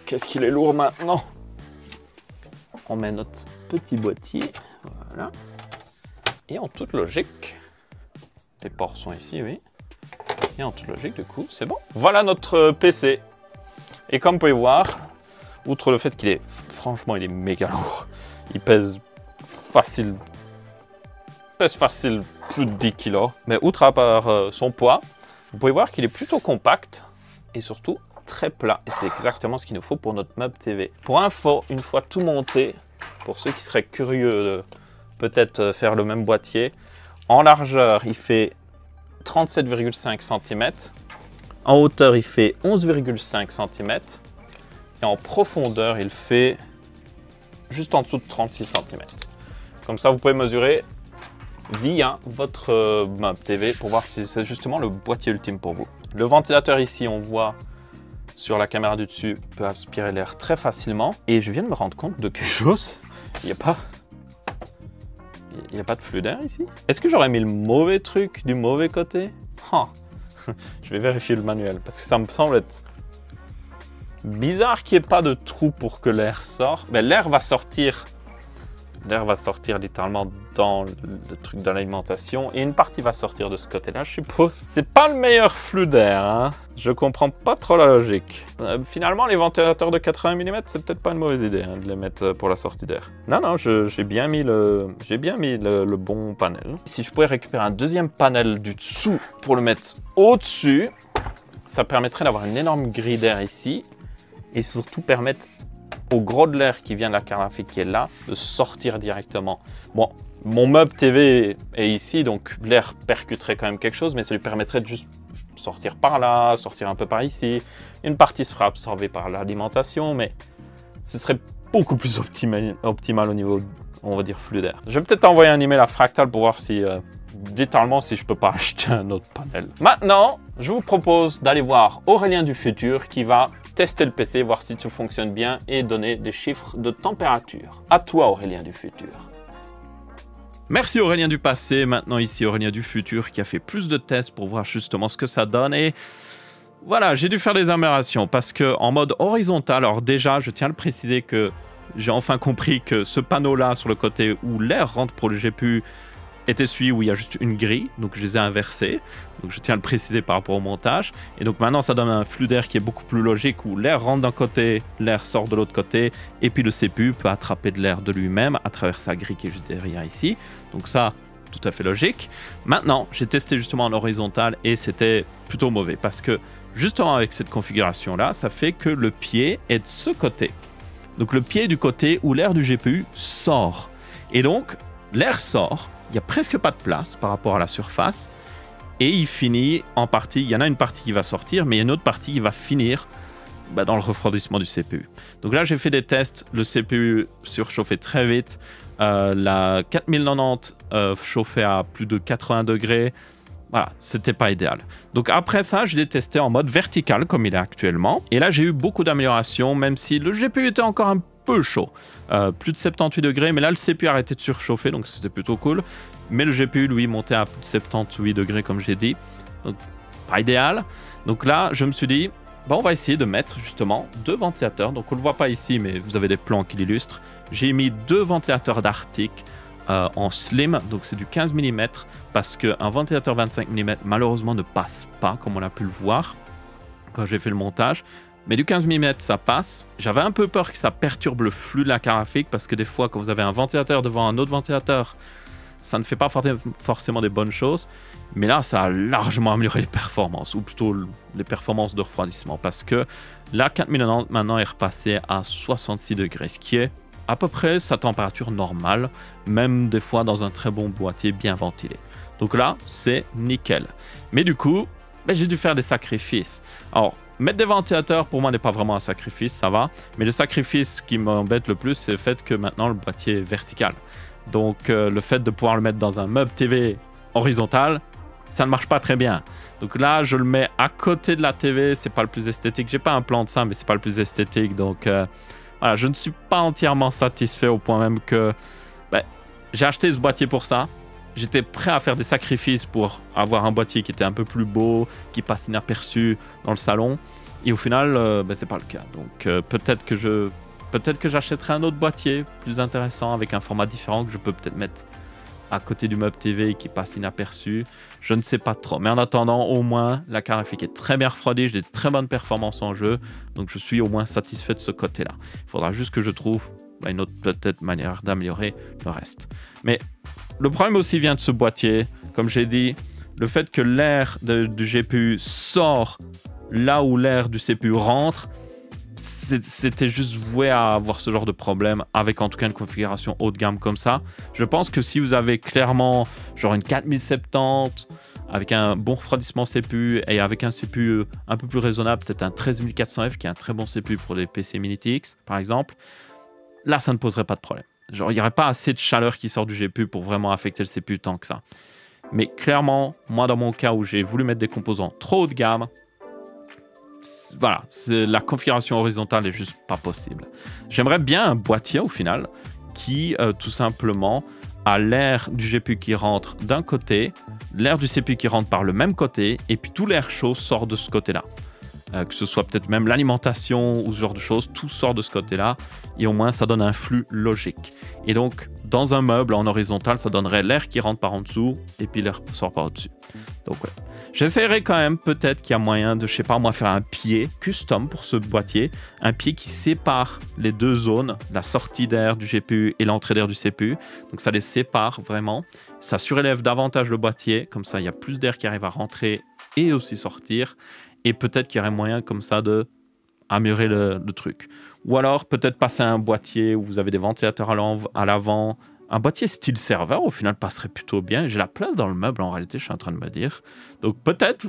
A: Qu'est-ce qu'il est lourd maintenant. On met notre petit boîtier, voilà. Et en toute logique, les ports sont ici, oui. Et en toute logique, du coup, c'est bon. Voilà notre PC. Et comme vous pouvez voir, outre le fait qu'il est, franchement, il est méga lourd. Il pèse facile plus de 10 kg. Mais outre à part son poids, vous pouvez voir qu'il est plutôt compact et surtout très plat. Et c'est exactement ce qu'il nous faut pour notre meuble TV. Pour info, une fois tout monté, pour ceux qui seraient curieux de peut-être faire le même boîtier, en largeur, il fait 37,5 cm. En hauteur, il fait 11,5 cm. Et en profondeur, il fait juste en dessous de 36 cm. Comme ça, vous pouvez mesurer via votre meuble TV pour voir si c'est justement le boîtier ultime pour vous. Le ventilateur ici, on voit sur la caméra du dessus, peut aspirer l'air très facilement. Et je viens de me rendre compte de quelque chose. Il n'y a pas de flux d'air ici. Est-ce que j'aurais mis le mauvais truc du mauvais côté? Je vais vérifier le manuel parce que ça me semble être bizarre qu'il n'y ait pas de trou pour que l'air sorte. Mais l'air va sortir littéralement dans le truc de l'alimentation et une partie va sortir de ce côté-là, je suppose. C'est pas le meilleur flux d'air, hein. Je comprends pas trop la logique. Finalement, les ventilateurs de 80 mm, c'est peut-être pas une mauvaise idée hein, de les mettre pour la sortie d'air. Non, j'ai bien mis le bon panel. Si je pouvais récupérer un deuxième panel du dessous pour le mettre au-dessus, ça permettrait d'avoir une énorme grille d'air ici et surtout permettre au gros de l'air qui vient de la carte graphique qui est là, de sortir directement. Bon, mon meuble TV est ici, donc l'air percuterait quand même quelque chose, mais ça lui permettrait de juste sortir par là, sortir un peu par ici. Une partie sera absorbée par l'alimentation, mais ce serait beaucoup plus optimal au niveau, on va dire, flux d'air. Je vais peut-être envoyer un email à Fractal pour voir si, littéralement, si je peux pas acheter un autre panel. Maintenant, je vous propose d'aller voir Aurélien du futur qui va tester le PC, voir si tout fonctionne bien et donner des chiffres de température. À toi, Aurélien du futur. Merci Aurélien du passé, maintenant ici Aurélien du futur qui a fait plus de tests pour voir justement ce que ça donne et voilà, j'ai dû faire des améliorations parce que en mode horizontal, alors déjà je tiens à le préciser que j'ai enfin compris que ce panneau là sur le côté où l'air rentre pour le GPU était celui où il y a juste une grille, donc je les ai inversés, donc je tiens à le préciser par rapport au montage, et donc maintenant ça donne un flux d'air qui est beaucoup plus logique où l'air rentre d'un côté, l'air sort de l'autre côté, et puis le CPU peut attraper de l'air de lui-même à travers sa grille qui est juste derrière ici, donc ça, tout à fait logique. Maintenant, j'ai testé justement en horizontal et c'était plutôt mauvais, parce que justement avec cette configuration-là, ça fait que le pied est de ce côté, donc le pied du côté où l'air du GPU sort, et donc l'air sort, il n'y a presque pas de place par rapport à la surface, et il finit en partie, il y en a une partie qui va sortir, mais il y a une autre partie qui va finir dans le refroidissement du CPU. Donc là, j'ai fait des tests, le CPU surchauffait très vite, la 4090 chauffait à plus de 80 degrés, voilà, c'était pas idéal. Donc après ça, je l'ai testé en mode vertical comme il est actuellement, et là j'ai eu beaucoup d'améliorations, même si le GPU était encore un peu chaud, plus de 78 degrés, mais là le CPU a arrêté de surchauffer, donc c'était plutôt cool. Mais le GPU, lui, montait à plus de 78 degrés, comme j'ai dit. Donc, pas idéal. Donc là, je me suis dit, on va essayer de mettre justement 2 ventilateurs. Donc, on ne le voit pas ici, mais vous avez des plans qui l'illustrent. J'ai mis 2 ventilateurs d'Arctic en slim. Donc, c'est du 15 mm parce qu'un ventilateur 25 mm, malheureusement, ne passe pas, comme on a pu le voir quand j'ai fait le montage. Mais du 15 mm, ça passe. J'avais un peu peur que ça perturbe le flux de la carte graphique parce que des fois, quand vous avez un ventilateur devant un autre ventilateur, ça ne fait pas forcément des bonnes choses, mais là, ça a largement amélioré les performances, ou plutôt les performances de refroidissement, parce que la 4090 maintenant est repassée à 66 degrés, ce qui est à peu près sa température normale, même des fois dans un très bon boîtier bien ventilé. Donc là, c'est nickel. Mais du coup, j'ai dû faire des sacrifices. Alors, mettre des ventilateurs, pour moi, n'est pas vraiment un sacrifice, ça va, mais le sacrifice qui m'embête le plus, c'est le fait que maintenant, le boîtier est vertical. Donc le fait de pouvoir le mettre dans un meuble TV horizontal, ça ne marche pas très bien. Donc là, je le mets à côté de la TV, c'est pas le plus esthétique. J'ai pas un plan de ça, mais c'est pas le plus esthétique. Donc voilà, je ne suis pas entièrement satisfait au point même que j'ai acheté ce boîtier pour ça. J'étais prêt à faire des sacrifices pour avoir un boîtier qui était un peu plus beau, qui passe inaperçu dans le salon. Et au final, c'est pas le cas. Donc peut-être que j'achèterai un autre boîtier plus intéressant avec un format différent que je peux peut-être mettre à côté du meuble TV qui passe inaperçu. Je ne sais pas trop. Mais en attendant, au moins, la carte graphique est très bien refroidie. J'ai de très bonnes performances en jeu. Donc je suis au moins satisfait de ce côté-là. Il faudra juste que je trouve une autre peut-être manière d'améliorer le reste. Mais le problème aussi vient de ce boîtier. Comme j'ai dit, le fait que l'air du GPU sort là où l'air du CPU rentre, c'était juste voué à avoir ce genre de problème avec en tout cas une configuration haut de gamme comme ça. Je pense que si vous avez clairement genre une 4070 avec un bon refroidissement CPU et avec un CPU un peu plus raisonnable, peut-être un 13400F qui est un très bon CPU pour les PC Mini TX par exemple, là ça ne poserait pas de problème. Genre il n'y aurait pas assez de chaleur qui sort du GPU pour vraiment affecter le CPU tant que ça. Mais clairement, moi dans mon cas où j'ai voulu mettre des composants trop haut de gamme, voilà, la configuration horizontale est juste pas possible. J'aimerais bien un boîtier au final qui tout simplement a l'air du GPU qui rentre d'un côté, l'air du CPU qui rentre par le même côté, et puis tout l'air chaud sort de ce côté-là. Que ce soit peut-être même l'alimentation ou ce genre de choses, tout sort de ce côté-là, et au moins ça donne un flux logique. Et donc, dans un meuble en horizontal, ça donnerait l'air qui rentre par en dessous, et puis l'air sort par au-dessus. Donc ouais. J'essaierai quand même, peut-être qu'il y a moyen de, je sais pas moi, faire un pied custom pour ce boîtier, un pied qui sépare les deux zones, la sortie d'air du GPU et l'entrée d'air du CPU. Donc ça les sépare vraiment. Ça surélève davantage le boîtier, comme ça il y a plus d'air qui arrive à rentrer et aussi sortir. Et peut-être qu'il y aurait moyen comme ça de améliorer le truc. Ou alors peut-être passer à un boîtier où vous avez des ventilateurs à l'avant. Un boîtier style serveur au final passerait plutôt bien. J'ai la place dans le meuble en réalité, je suis en train de me dire. Donc peut-être,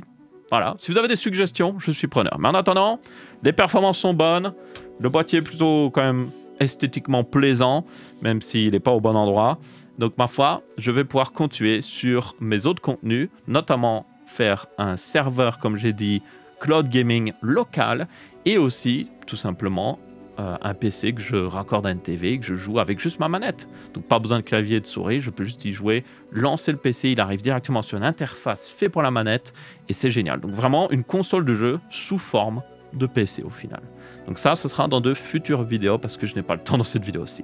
A: voilà. Si vous avez des suggestions, je suis preneur. Mais en attendant, les performances sont bonnes. Le boîtier est plutôt quand même esthétiquement plaisant, même s'il n'est pas au bon endroit. Donc ma foi, je vais pouvoir continuer sur mes autres contenus, notamment faire un serveur, comme j'ai dit, cloud gaming local, et aussi, tout simplement, un PC que je raccorde à une TV et que je joue avec juste ma manette. Donc pas besoin de clavier et de souris, je peux juste y jouer, lancer le PC, il arrive directement sur une interface faite pour la manette, et c'est génial. Donc vraiment une console de jeu sous forme de PC au final. Donc ça, ce sera dans de futures vidéos, parce que je n'ai pas le temps dans cette vidéo aussi.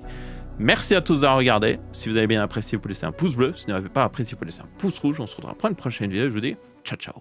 A: Merci à tous d'avoir regardé. Si vous avez bien apprécié, vous pouvez laisser un pouce bleu. Si vous n'avez pas apprécié, vous pouvez laisser un pouce rouge. On se retrouvera pour une prochaine vidéo. Je vous dis ciao, ciao.